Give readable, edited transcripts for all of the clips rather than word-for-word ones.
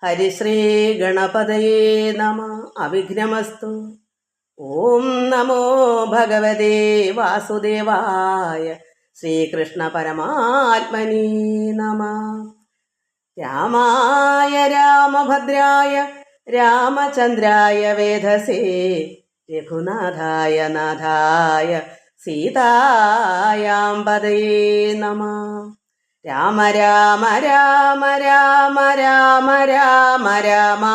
ഹരിശ്രീ ഗണപതയേ നമ. അവിഘ്നമസ്തു. ഓം നമോ ഭഗവതേ വാസുദേവായ. ശ്രീകൃഷ്ണ പരമാത്മനീ നമ. രാമായ രാമഭദ്രായ രാമചന്ദ്രായ വേധസേ രഘുനാഥായ നാഥായ സീതായാം പദയേ നമ. രാമ രാമ രാമ രാമ രാമ രാമ രാമ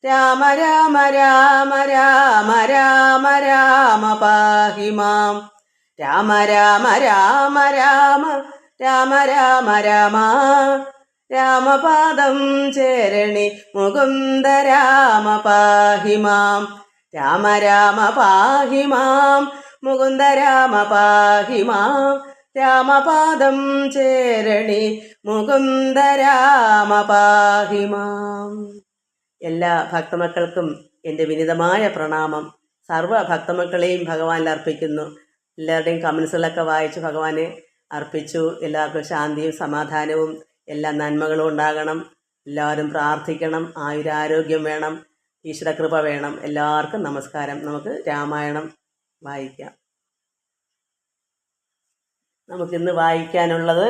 രാമ രാമ രാമ രാമ രാമ രാമ പാഹി മാം. രാമ രാമ രാമ രാമ രാമ രാമ രാമ രാമപാദം ചേരണി മുകുന്ദ രാമ പാഹി മാം. രാമ രാമ പാഹി മാം മുകുന്ദ രാമ പാഹി മാം. രാമപാദം ചേരണി മുകുന്ദ രാമ പാഹി മാം. എല്ലാ ഭക്തമക്കൾക്കും എൻ്റെ വിനീതമായ പ്രണാമം. സർവ്വ ഭക്തമക്കളെയും ഭഗവാനിൽ അർപ്പിക്കുന്നു. എല്ലാവരുടെയും കമൻസുകളൊക്കെ വായിച്ച് ഭഗവാനെ അർപ്പിച്ചു. എല്ലാവർക്കും ശാന്തിയും സമാധാനവും എല്ലാ നന്മകളും ഉണ്ടാകണം. എല്ലാവരും പ്രാർത്ഥിക്കണം. ആയുരാരോഗ്യം വേണം, ഈശ്വരകൃപ വേണം. എല്ലാവർക്കും നമസ്കാരം. നമുക്ക് രാമായണം വായിക്കാം. നമുക്കിന്ന് വായിക്കാനുള്ളത്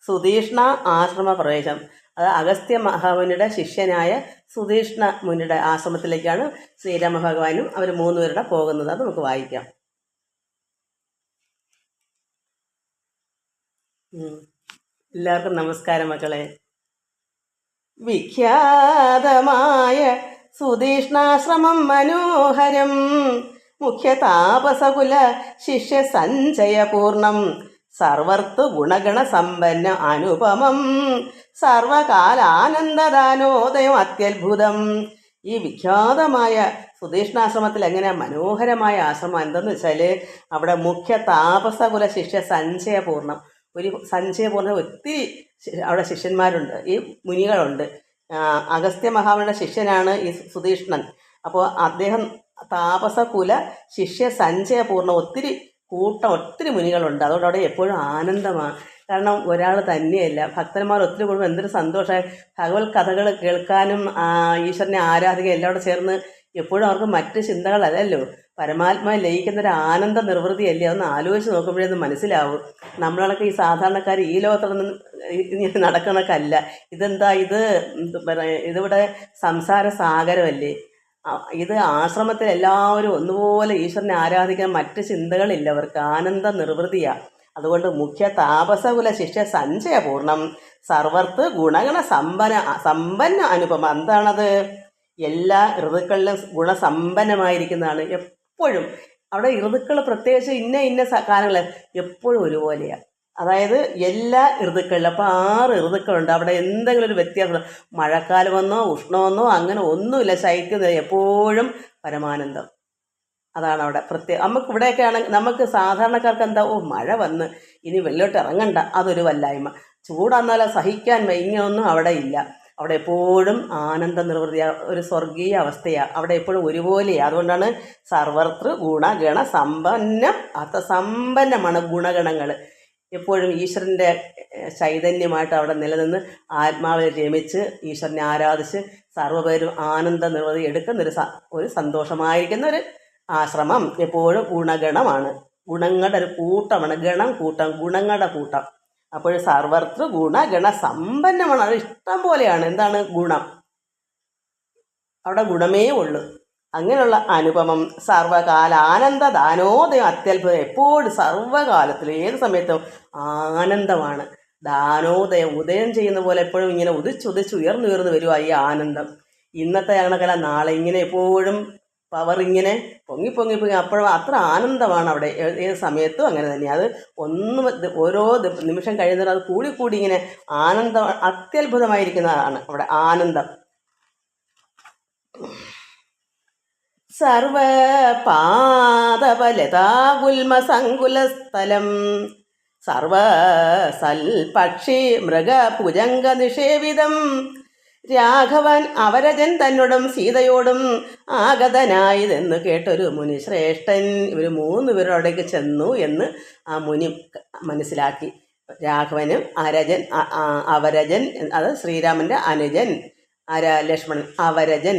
സുധീഷ്ണ ആശ്രമ പ്രവേശം. അത് അഗസ്ത്യ മഹാമുനിയുടെ ശിഷ്യനായ സുധീഷ്ണ മുനിയുടെ ആശ്രമത്തിലേക്കാണ് ശ്രീരാമ ഭഗവാനും അവർ മൂന്നുപേരുടെ പോകുന്നത്. അത് നമുക്ക് വായിക്കാം. എല്ലാവർക്കും നമസ്കാരം മക്കളെ. വിഖ്യാതമായ സുധീഷ്ണാശ്രമം മനോഹരം, മുഖ്യ താപസകുല ശിഷ്യ സഞ്ചയപൂർണം, സർവർത്ത് ഗുണഗണ സമ്പന്ന അനുപമം, സർവകാലാനന്ദദാനോദയം അത്യത്ഭുതം. ഈ വിഖ്യാതമായ സുധീഷ്ണാശ്രമത്തിൽ എങ്ങനെ മനോഹരമായ ആശ്രമം എന്തെന്ന് വെച്ചാൽ, അവിടെ മുഖ്യ താപസകുല ശിഷ്യ സഞ്ചയപൂർണം, ഒരു സഞ്ചയപൂർണ്ണ ഒത്തിരി അവിടെ ശിഷ്യന്മാരുണ്ട്, ഈ മുനികളുണ്ട്. അഗസ്ത്യ മഹാമുനിയുടെ ശിഷ്യനാണ് ഈ സുധീഷ്ണൻ. അപ്പോൾ അദ്ദേഹം താപസകുല ശിഷ്യ സഞ്ചയപൂർണ്ണ ഒത്തിരി മുനികളുണ്ട്. അതുകൊണ്ട് അവിടെ എപ്പോഴും ആനന്ദമാണ്. കാരണം ഒരാൾ തന്നെയല്ല, ഭക്തന്മാർ ഒത്തിരി കൂടുമ്പോൾ എന്തൊരു സന്തോഷമായി. ഭഗവത് കഥകൾ കേൾക്കാനും ഈശ്വരനെ ആരാധിക്കുക എല്ലാം കൂടെ ചേർന്ന് എപ്പോഴും അവർക്ക് മറ്റ് ചിന്തകളല്ലല്ലോ, പരമാത്മാവിൽ ലയിക്കുന്നൊരു ആനന്ദ നിർവൃതിയല്ലേ. അതൊന്ന് ആലോചിച്ച് നോക്കുമ്പോഴേന്ന് മനസ്സിലാവും. നമ്മളൊക്കെ ഈ സാധാരണക്കാർ ഈ ലോകത്തൊന്നും ഇങ്ങനെ നടക്കണക്കല്ല. ഇതെന്താ ഇതിവിടെ സംസാര സാഗരമല്ലേ. ഇത് ആശ്രമത്തിൽ എല്ലാവരും ഒന്നുപോലെ ഈശ്വരനെ ആരാധിക്കാൻ മറ്റ് ചിന്തകളില്ല, അവർക്ക് ആനന്ദ നിർവൃതിയാണ്. അതുകൊണ്ട് മുഖ്യ താപസകുല ശിഷ്യ സഞ്ചയപൂർണം, സർവർത്ത് ഗുണഗണ സമ്പന്ന അനുപമം. എന്താണത്? എല്ലാ ഋതുക്കളിലും ഗുണസമ്പന്നമായിരിക്കുന്നതാണ്. എപ്പോഴും അവിടെ ഋതുക്കൾ പ്രത്യേകിച്ച് ഇന്ന കാലങ്ങൾ എപ്പോഴും ഒരുപോലെയാണ്. അതായത് എല്ലാ ഋതുക്കളിലും. അപ്പോൾ 6 ഋതുക്കളുണ്ട് അവിടെ. എന്തെങ്കിലും ഒരു വ്യത്യാസം, മഴക്കാലമെന്നോ ഉഷ്ണമെന്നോ അങ്ങനെ ഒന്നുമില്ല. ശൈത്യം എപ്പോഴും പരമാനന്ദം. അതാണ് അവിടെ പ്രത്യേകം. നമുക്ക് ഇവിടെയൊക്കെ ആണെങ്കിൽ നമുക്ക് സാധാരണക്കാർക്ക് എന്താ, മഴ വന്ന് ഇനി വെള്ളോട്ട് ഇറങ്ങണ്ട, അതൊരു വല്ലായ്മ. ചൂടാന്നാലോ സഹിക്കാൻ ഇങ്ങനെയൊന്നും അവിടെ ഇല്ല. അവിടെ എപ്പോഴും ആനന്ദ നിർവൃതി, ഒരു സ്വർഗീയ അവസ്ഥയാണ്. അവിടെ എപ്പോഴും ഒരുപോലെയാണ്. അതുകൊണ്ടാണ് സർവർത്തൃ ഗുണഗണ സമ്പന്നമാണ് ഗുണഗണങ്ങൾ. എപ്പോഴും ഈശ്വരൻ്റെ ചൈതന്യമായിട്ട് അവിടെ നിലനിന്ന് ആത്മാവിൽ രമിച്ച് ഈശ്വരനെ ആരാധിച്ച് സർവ്വപേരും ആനന്ദ നിർവൃതി എടുക്കുന്ന ഒരു സന്തോഷമായിരിക്കുന്ന ഒരു ആശ്രമം. എപ്പോഴും ഗുണഗണമാണ്, ഗുണങ്ങളുടെ ഒരു കൂട്ടമാണ്. ഗണം കൂട്ടം, ഗുണങ്ങളുടെ കൂട്ടം. അപ്പോൾ സർവർത്തൃ ഗുണഗണ സമ്പന്നമാണ്. അത് ഇഷ്ടം പോലെയാണ്. എന്താണ് ഗുണം? അവിടെ ഗുണമേ ഉള്ളൂ. അങ്ങനെയുള്ള അനുപമം, സർവകാല ആനന്ദ ദാനോദയം അത്യത്ഭുതം. എപ്പോഴും സർവകാലത്തിലും ഏത് സമയത്തും ആനന്ദമാണ്. ദാനോദയം, ഉദയം ചെയ്യുന്ന പോലെ എപ്പോഴും ഇങ്ങനെ ഉയർന്നുയർന്നു വരുക ഈ ആനന്ദം. ഇന്നത്തെ കണക്കല്ല, നാളെ ഇങ്ങനെ എപ്പോഴും പവർ ഇങ്ങനെ പൊങ്ങി അപ്പോഴും അത്ര ആനന്ദമാണ് അവിടെ. ഏത് സമയത്തും അങ്ങനെ തന്നെ. അത് ഓരോ നിമിഷം കഴിയുന്നതും അത് കൂടി ഇങ്ങനെ ആനന്ദം, അത്യത്ഭുതമായിരിക്കുന്നതാണ് അവിടെ ആനന്ദം. സർവപാദപലതാഗുൽമസങ്കുലസ്ഥലം, സർവസൽപക്ഷി മൃഗഭുജംഗ നിഷേവിതം, രാഘവൻ അവരജൻ തന്നോടും സീതയോടും ആഗതനായതെന്ന് കേട്ടൊരു മുനി ശ്രേഷ്ഠൻ. ഇവർ 3 പേരും അവിടേക്ക് ചെന്നു എന്ന് ആ മുനി മനസ്സിലാക്കി. രാഘവനും അവരജൻ, അത് ശ്രീരാമൻ്റെ അനുജൻ, ആരാ? ലക്ഷ്മണൻ. അവരജൻ,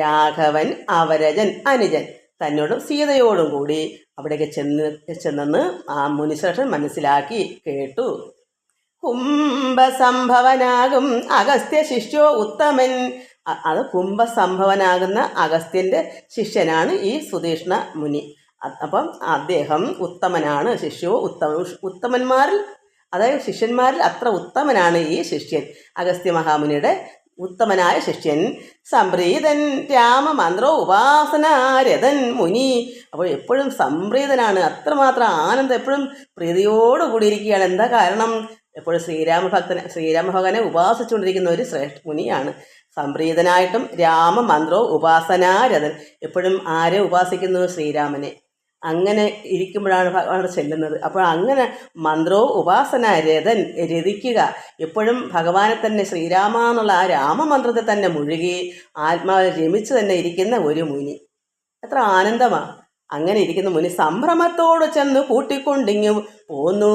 രാഘവൻ അവരജൻ അനുജൻ തന്നോടും സീതയോടും കൂടി അവിടേക്ക് ചെന്നെന്ന് ആ മുനിശ്രേഷ്ഠൻ മനസ്സിലാക്കി കേട്ടു. കുംഭസംഭവനാകും അഗസ്ത്യ ശിഷ്യോ ഉത്തമൻ. അത് കുംഭസംഭവനാകുന്ന അഗസ്ത്യൻ്റെ ശിഷ്യനാണ് ഈ സുതീഷ്ണ മുനി. അപ്പം അദ്ദേഹം ഉത്തമനാണ്. ശിഷ്യോ ഉത്തമന്മാരിൽ, അതായത് ശിഷ്യന്മാരിൽ അത്ര ഉത്തമനാണ് ഈ ശിഷ്യൻ, അഗസ്ത്യ മഹാമുനിയുടെ ഉത്തമനായ ശിഷ്യൻ. സംപ്രീതൻ രാമമന്ത്രോ ഉപാസനാരഥൻ മുനി. അപ്പോൾ എപ്പോഴും സംപ്രീതനാണ്, അത്രമാത്രം ആനന്ദം, എപ്പോഴും പ്രീതിയോട് കൂടിയിരിക്കുകയാണ്. എന്താ കാരണം? എപ്പോഴും ശ്രീരാമഭഗവാനെ ഉപാസിച്ചുകൊണ്ടിരിക്കുന്ന ഒരു ശ്രേഷ്ഠ മുനിയാണ്. സംപ്രീതനായിട്ടും രാമമന്ത്രോ ഉപാസനാരഥൻ, എപ്പോഴും ആരെ ഉപാസിക്കുന്നു? ശ്രീരാമനെ. അങ്ങനെ ഇരിക്കുമ്പോഴാണ് ഭഗവാൻ ചെല്ലുന്നത്. അപ്പോൾ അങ്ങനെ മന്ത്രോ ഉപാസന രഥൻ, രതിക്കുക, എപ്പോഴും ഭഗവാനെ തന്നെ, ശ്രീരാമ എന്നുള്ള ആ രാമമന്ത്രത്തെ തന്നെ മുഴുകി ആത്മാവിൽ രമിച്ച് തന്നെ ഇരിക്കുന്ന ഒരു മുനി. എത്ര ആനന്ദമാണ് അങ്ങനെ ഇരിക്കുന്ന മുനി. സംഭ്രമത്തോട് ചെന്ന് കൂട്ടിക്കൊണ്ടിങ്ങും പോന്നു.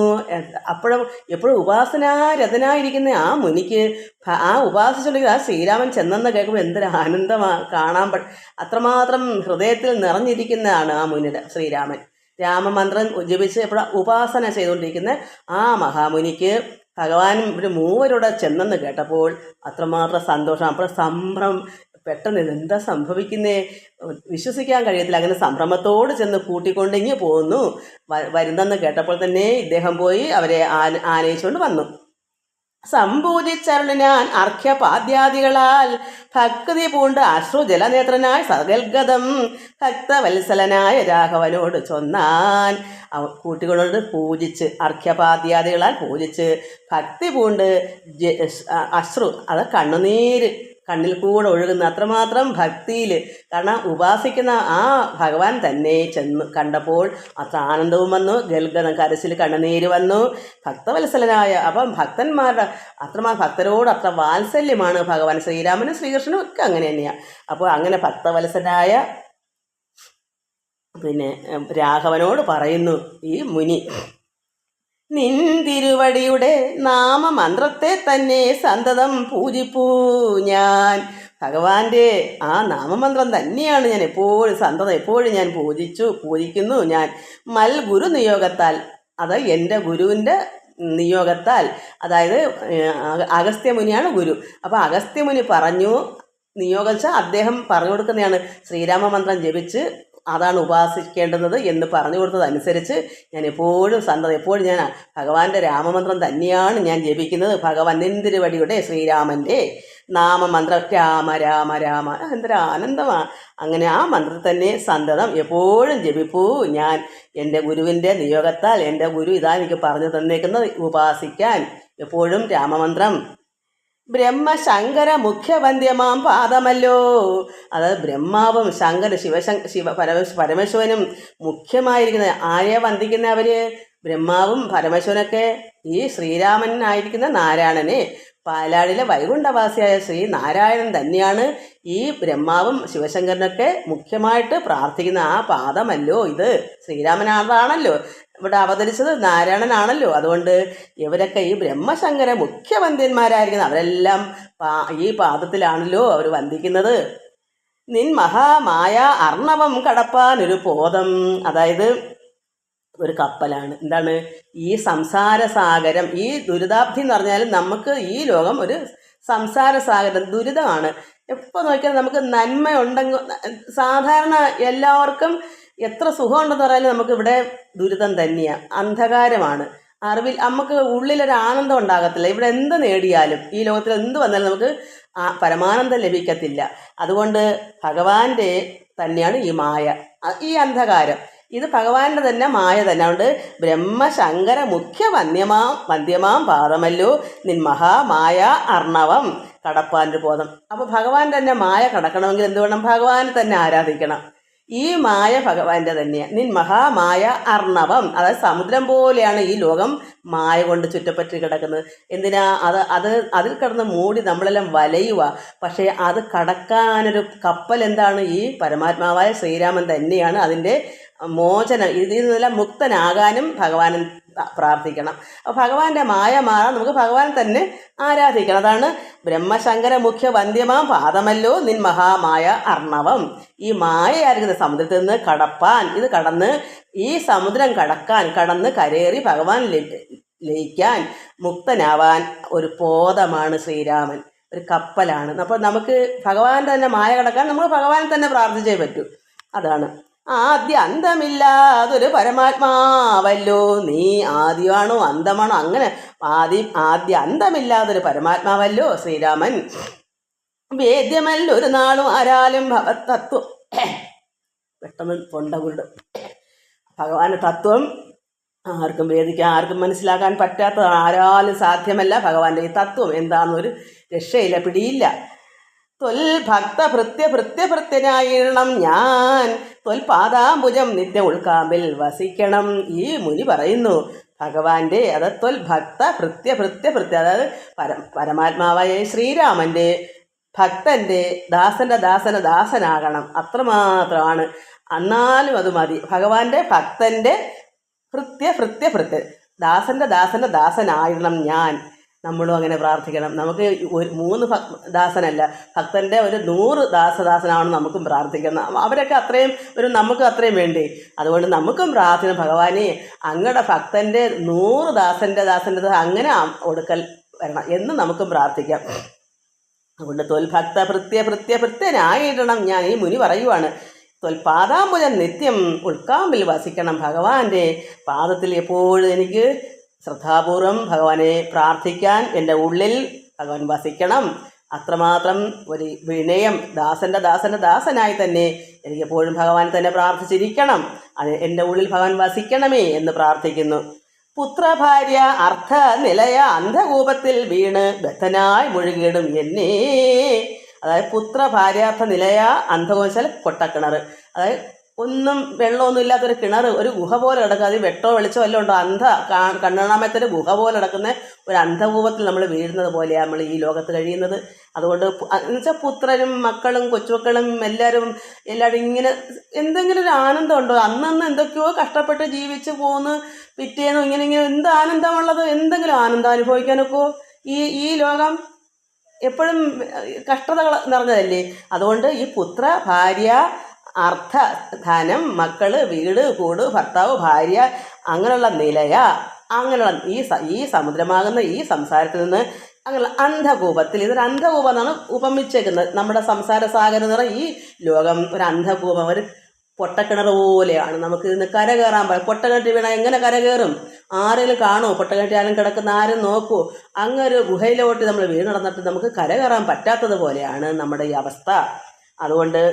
അപ്പോഴും എപ്പോഴും ഉപാസനാരഥനായിരിക്കുന്ന ആ മുനിക്ക് ആ ഉപാസിച്ചുണ്ടെങ്കിൽ ആ ശ്രീരാമൻ ചെന്നെന്ന് കേൾക്കുമ്പോൾ എന്തൊരു ആനന്ദമാണ് കാണാൻ. അത്രമാത്രം ഹൃദയത്തിൽ നിറഞ്ഞിരിക്കുന്നതാണ് ആ മുനിയുടെ ശ്രീരാമൻ. രാമമന്ത്രം ജപിച്ച് എപ്പോഴും ഉപാസന ചെയ്തുകൊണ്ടിരിക്കുന്ന ആ മഹാമുനിക്ക് ഭഗവാൻ ഒരു മൂവരോടെ ചെന്നെന്ന് കേട്ടപ്പോൾ അത്രമാത്രം സന്തോഷം. അപ്പോൾ സംഭ്രമം, പെട്ടെന്ന് എന്താ സംഭവിക്കുന്നേ, വിശ്വസിക്കാൻ കഴിയത്തില്ല. അങ്ങനെ സംഭ്രമത്തോട് ചെന്ന് കൂട്ടിക്കൊണ്ടിങ്ങി പോകുന്നു. വരുന്നെന്ന് കേട്ടപ്പോൾ തന്നെ ഇദ്ദേഹം പോയി അവരെ ആനയിച്ചുകൊണ്ട് വന്നു. സംപൂജിച്ചരുളിനാൻ അർഘ്യപാദ്യാദികളാൽ ഭക്തി പൂണ്ട് അശ്രുജലനേത്രനായ സകൽഗതം ഭക്തവത്സലനായ രാഘവനോട് ചൊന്നാൻ. കൂട്ടികളോട് പൂജിച്ച്, അർഘ്യപാദ്യാദികളാൽ പൂജിച്ച് ഭക്തി പൂണ്ട് അശ്രു, അത് കണ്ണുനീര് കണ്ണിൽ കൂടെ ഒഴുകുന്ന അത്രമാത്രം ഭക്തിയിൽ. കാരണം ഉപാസിക്കുന്ന ആ ഭഗവാൻ തന്നെ ചെന്ന് കണ്ടപ്പോൾ അത്ര ആനന്ദവും വന്നു, ഗൽഗതം കരച്ചിൽ കണ്ണുനീര് വന്നു. ഭക്തവത്സലനായ, അപ്പം ഭക്തന്മാരുടെ ഭക്തരോട് അത്ര വാത്സല്യമാണ് ഭഗവാൻ. ശ്രീരാമനും ശ്രീകൃഷ്ണനും ഒക്കെ അങ്ങനെ തന്നെയാണ്. അപ്പോൾ അങ്ങനെ ഭക്തവത്സനായ രാഘവനോട് പറയുന്നു ഈ മുനി, നിൻ തിരുവടിയുടെ നാമമന്ത്രത്തെ തന്നെ സന്തതം പൂജിപ്പൂ ഞാൻ. ഭഗവാന്റെ ആ നാമമന്ത്രം തന്നെയാണ് ഞാൻ എപ്പോഴും എപ്പോഴും ഞാൻ പൂജിക്കുന്നു ഞാൻ. ഗുരു നിയോഗത്താൽ, അത് എൻ്റെ ഗുരുവിൻ്റെ നിയോഗത്താൽ, അതായത് അഗസ്ത്യമുനിയാണ് ഗുരു. അപ്പോൾ അഗസ്ത്യമുനി പറഞ്ഞു, നിയോഗിച്ച അദ്ദേഹം പറഞ്ഞു കൊടുക്കുന്നതാണ് ശ്രീരാമമന്ത്രം ജപിച്ച് അതാണ് ഉപാസിക്കേണ്ടുന്നത് എന്ന് പറഞ്ഞു കൊടുത്തതനുസരിച്ച് ഞാൻ എപ്പോഴും എപ്പോഴും ഞാൻ ഭഗവാന്റെ രാമമന്ത്രം തന്നെയാണ് ഞാൻ ജപിക്കുന്നത്. ഭഗവാൻ നിന്തിരുവടിയുടെ ശ്രീരാമൻ്റെ നാമമന്ത്രം രാമ രാമ രാമ. എന്തൊരു ആനന്ദമാണ്. അങ്ങനെ ആ മന്ത്രം തന്നെ സന്തതം എപ്പോഴും ജപിപ്പൂ ഞാൻ. എൻ്റെ ഗുരുവിൻ്റെ നിയോഗത്താൽ എൻ്റെ ഗുരു ഇതാ എനിക്ക് പറഞ്ഞു തന്നേക്കുന്നത് ഉപാസിക്കാൻ എപ്പോഴും രാമമന്ത്രം. ബ്രഹ്മശങ്കര മുഖ്യവന്ദ്യമാം പാദമല്ലോ. അതായത് ബ്രഹ്മാവും പരമേശ്വരനും മുഖ്യമായിരിക്കുന്ന ആരെ വന്ദിക്കുന്ന അവർ? ബ്രഹ്മാവും പരമേശ്വരനൊക്കെ ഈ ശ്രീരാമനായിരിക്കുന്ന നാരായണനെ, പാലാഴിലെ വൈകുണ്ഠവാസിയായ ശ്രീനാരായണൻ തന്നെയാണ് ഈ ബ്രഹ്മാവും ശിവശങ്കരനൊക്കെ മുഖ്യമായിട്ട് പ്രാർത്ഥിക്കുന്ന ആ പാദമല്ലോ ഇത്. ശ്രീരാമനാണല്ലോ ഇവിടെ അവതരിച്ചത്, നാരായണനാണല്ലോ. അതുകൊണ്ട് ഇവരൊക്കെ ഈ ബ്രഹ്മശങ്കര മുഖ്യവന്ദ്യന്മാരായിരിക്കുന്നത് അവരെല്ലാം ഈ പാദത്തിലാണല്ലോ അവർ വന്ദിക്കുന്നത്. നിൻ മഹാമായ അർണവം കടപ്പാനൊരു പോദം, അതായത് ഒരു കപ്പലാണ്. എന്താണ് ഈ സംസാര സാഗരം, ഈ ദുരിതാബ്ധി എന്ന് പറഞ്ഞാൽ നമുക്ക് ഈ ലോകം ഒരു സംസാര സാഗരം, ദുരിതമാണ്. എപ്പോൾ നോക്കിയാൽ നമുക്ക് നന്മ ഉണ്ടെങ്കിൽ, സാധാരണ എല്ലാവർക്കും എത്ര സുഖമുണ്ടെന്ന് പറയാനും നമുക്ക് ഇവിടെ ദുരിതം തന്നെയാണ്, അന്ധകാരമാണ്. അറിവിൽ നമുക്ക് ഉള്ളിലൊരു ആനന്ദം ഉണ്ടാകത്തില്ല. ഇവിടെ എന്ത് നേടിയാലും, ഈ ലോകത്തിൽ എന്ത് വന്നാലും നമുക്ക് പരമാനന്ദം ലഭിക്കത്തില്ല. അതുകൊണ്ട് ഭഗവാന്റെ തന്നെയാണ് ഈ മായ, ഈ അന്ധകാരം. ഇത് ഭഗവാന്റെ തന്നെ മായ തന്നെ. അതുകൊണ്ട് ബ്രഹ്മശങ്കര മുഖ്യ വന്ദ്യമാം പാദമല്ലോ നിൻ മഹാമായ അർണവം കടപ്പാൻ്റെ ബോധം. അപ്പോൾ ഭഗവാൻ തന്നെ മായ കടക്കണമെങ്കിൽ എന്ത് വേണം? ഭഗവാനെ തന്നെ ആരാധിക്കണം. ഈ മായ ഭഗവാന്റെ തന്നെയാണ്. നിൻ മഹാമായ അർണവം, അതായത് സമുദ്രം പോലെയാണ് ഈ ലോകം മായ കൊണ്ട് ചുറ്റപ്പറ്റി കിടക്കുന്നത്. എന്തിനാ? അതിൽ കിടന്ന് മൂടി നമ്മളെല്ലാം വലയുക. പക്ഷേ അത് കടക്കാനൊരു കപ്പൽ എന്താണ്? ഈ പരമാത്മാവായ ശ്രീരാമൻ തന്നെയാണ് അതിൻ്റെ മോചനം. ഇതിൽ നിന്നെല്ലാം മുക്തനാകാനും പ്രാർത്ഥിക്കണം. അപ്പോൾ ഭഗവാന്റെ മായ മാറാൻ നമുക്ക് ഭഗവാൻ തന്നെ ആരാധിക്കണം. അതാണ് ബ്രഹ്മശങ്കര മുഖ്യ വന്ധ്യമാം പാദമല്ലോ നിൻ മഹാമായ അർണവം. ഈ മായയായിരിക്കുന്ന സമുദ്രത്തിൽ നിന്ന് കടപ്പാൻ, ഇത് കടന്ന് ഈ സമുദ്രം കടന്ന് കരയേറി ഭഗവാൻ ലയിക്കാൻ മുക്തനാവാൻ ഒരു പോതമാണ് ശ്രീരാമൻ, ഒരു കപ്പലാണ്. അപ്പോൾ നമുക്ക് ഭഗവാന്റെ തന്നെ മായ കടക്കാൻ നമ്മൾ ഭഗവാനെ തന്നെ പ്രാർത്ഥിച്ചേ പറ്റൂ. അതാണ് ആദ്യ അന്തമില്ലാതൊരു പരമാത്മാവല്ലോ നീ. ആദ്യമാണോ അന്തമാണോ അങ്ങനെ ആദ്യ അന്തമില്ലാതൊരു പരമാത്മാവല്ലോ ശ്രീരാമൻ. വേദ്യമല്ല ഒരു നാളും ആരാലും ഭവതത്വം. പെട്ടെന്ന് തൊണ്ടകുരുടും. ഭഗവാന്റെ തത്വം ആർക്കും വേദിക്കാൻ, ആർക്കും മനസ്സിലാക്കാൻ പറ്റാത്ത, ആരാലും സാധ്യമല്ല. ഭഗവാന്റെ ഈ തത്വം എന്താണെന്നൊരു രക്ഷയില്ല, പിടിയില്ല. ഭക്ത ഭൃത്യനായിരണം ഞാൻ, പാദാംബുജം നിത്യ ഉൾക്കാമ്പിൽ വസിക്കണം. ഈ മുനി പറയുന്നു ഭഗവാന്റെ, അത് ഭക്ത ഭൃത്യ, അതായത് പരമാത്മാവായ ശ്രീരാമന്റെ ഭക്തന്റെ ദാസനാകണം. അത്രമാത്രമാണ്. എന്നാലും അത് മതി. ഭഗവാന്റെ ഭക്തന്റെ ഭൃത്യ ദാസന്റെ ദാസനായിരണം ഞാൻ. നമ്മളും അങ്ങനെ പ്രാർത്ഥിക്കണം. നമുക്ക് ഒരു 3 ദാസനല്ല, ഭക്തന്റെ ഒരു 100 ദാസനാവണം നമുക്കും പ്രാർത്ഥിക്കണം. അവരൊക്കെ അത്രയും നമുക്ക് അത്രയും വേണ്ടേ. അതുകൊണ്ട് നമുക്കും പ്രാർത്ഥന, ഭഗവാനെ അങ്ങയുടെ ഭക്തന്റെ 100 ദാസന്റെ അങ്ങനെ ഒടുക്കൽ വരണം എന്ന് നമുക്കും പ്രാർത്ഥിക്കാം. അതുകൊണ്ട് ഭക്ത ഭൃത്യനായിരണം ഞാൻ. ഈ മുനി പറയുവാണ്, പാദാംബുജം നിത്യം ഉൾക്കാമ്പിൽ വസിക്കണം. ഭഗവാന്റെ പാദത്തിൽ എപ്പോഴും എനിക്ക് ശ്രദ്ധാപൂർവം ഭഗവാനെ പ്രാർത്ഥിക്കാൻ എൻ്റെ ഉള്ളിൽ ഭഗവാൻ വസിക്കണം. അത്രമാത്രം ഒരു വിനയം, ദാസനായി തന്നെ എനിക്ക് എപ്പോഴും ഭഗവാൻ തന്നെ പ്രാർത്ഥിച്ചിരിക്കണം. അത് എൻ്റെ ഉള്ളിൽ ഭഗവാൻ വസിക്കണമേ എന്ന് പ്രാർത്ഥിക്കുന്നു. പുത്രഭാര്യ അർത്ഥ നിലയ അന്ധകൂപത്തിൽ വീണ് ബദ്ധനായി മുഴുകിയിടും എന്നെ. അതായത് പുത്രഭാര്യാർത്ഥ നിലയ അന്ധകോശാൽ പൊട്ടക്കിണർ, അതായത് ഒന്നും വെള്ളമൊന്നും ഇല്ലാത്തൊരു കിണർ, ഒരു ഗുഹ പോലെ കിടക്കുക. അത് വെട്ടോ വെളിച്ചോ എല്ലാം ഉണ്ടോ, കണ്ണാമത്തൊരു ഗുഹ പോലെ കിടക്കുന്ന ഒരു അന്ധകൂപത്തിൽ നമ്മൾ വീഴുന്നത് പോലെയാണ് നമ്മൾ ഈ ലോകത്ത് കഴിയുന്നത്. അതുകൊണ്ട് എന്നുവെച്ചാൽ പുത്രനും മക്കളും കൊച്ചുമക്കളും എല്ലാവരും ഇങ്ങനെ എന്തെങ്കിലും ഒരു ആനന്ദം ഉണ്ടോ? അന്നന്ന് എന്തൊക്കെയോ കഷ്ടപ്പെട്ട് ജീവിച്ച് പോന്ന് പിറ്റേന്നും ഇങ്ങനെ എന്ത് ആനന്ദമുള്ളത്? എന്തെങ്കിലും ആനന്ദം അനുഭവിക്കാനൊക്കെ ഈ ലോകം എപ്പോഴും കഷ്ടതകൾ നിറഞ്ഞതല്ലേ. അതുകൊണ്ട് ഈ പുത്ര ഭാര്യ അർത്ഥ ധനം മക്കള് വീട് കൂട് ഭർത്താവ് ഭാര്യ അങ്ങനെയുള്ള നിലയ, അങ്ങനെയുള്ള ഈ സമുദ്രമാകുന്ന ഈ സംസാരത്തിൽ നിന്ന് അങ്ങനെയുള്ള അന്ധകൂപത്തിൽ, ഇതൊരു അന്ധകൂപം എന്നാണ് ഉപമിച്ചേക്കുന്നത്. നമ്മുടെ സംസാര സാഗരം നിറ ഈ ലോകം ഒരു അന്ധകൂപം, ഒരു പൊട്ടക്കിണർ പോലെയാണ്. നമുക്ക് ഇന്ന് കരകയറാൻ പൊട്ടക്കിണറ്റി വീണാൽ എങ്ങനെ കരകയറും? ആരെങ്കിലും കാണുമോ? പൊട്ടക്കിണറ്റി ആരും കിടക്കുന്ന ആരും നോക്കുമോ? അങ്ങൊരു ഗുഹയിലോട്ട് നമ്മൾ വീണ് നടന്നിട്ട് നമുക്ക് കരകയറാൻ പറ്റാത്തത് പോലെയാണ് നമ്മുടെ ഈ അവസ്ഥ. അതുകൊണ്ട്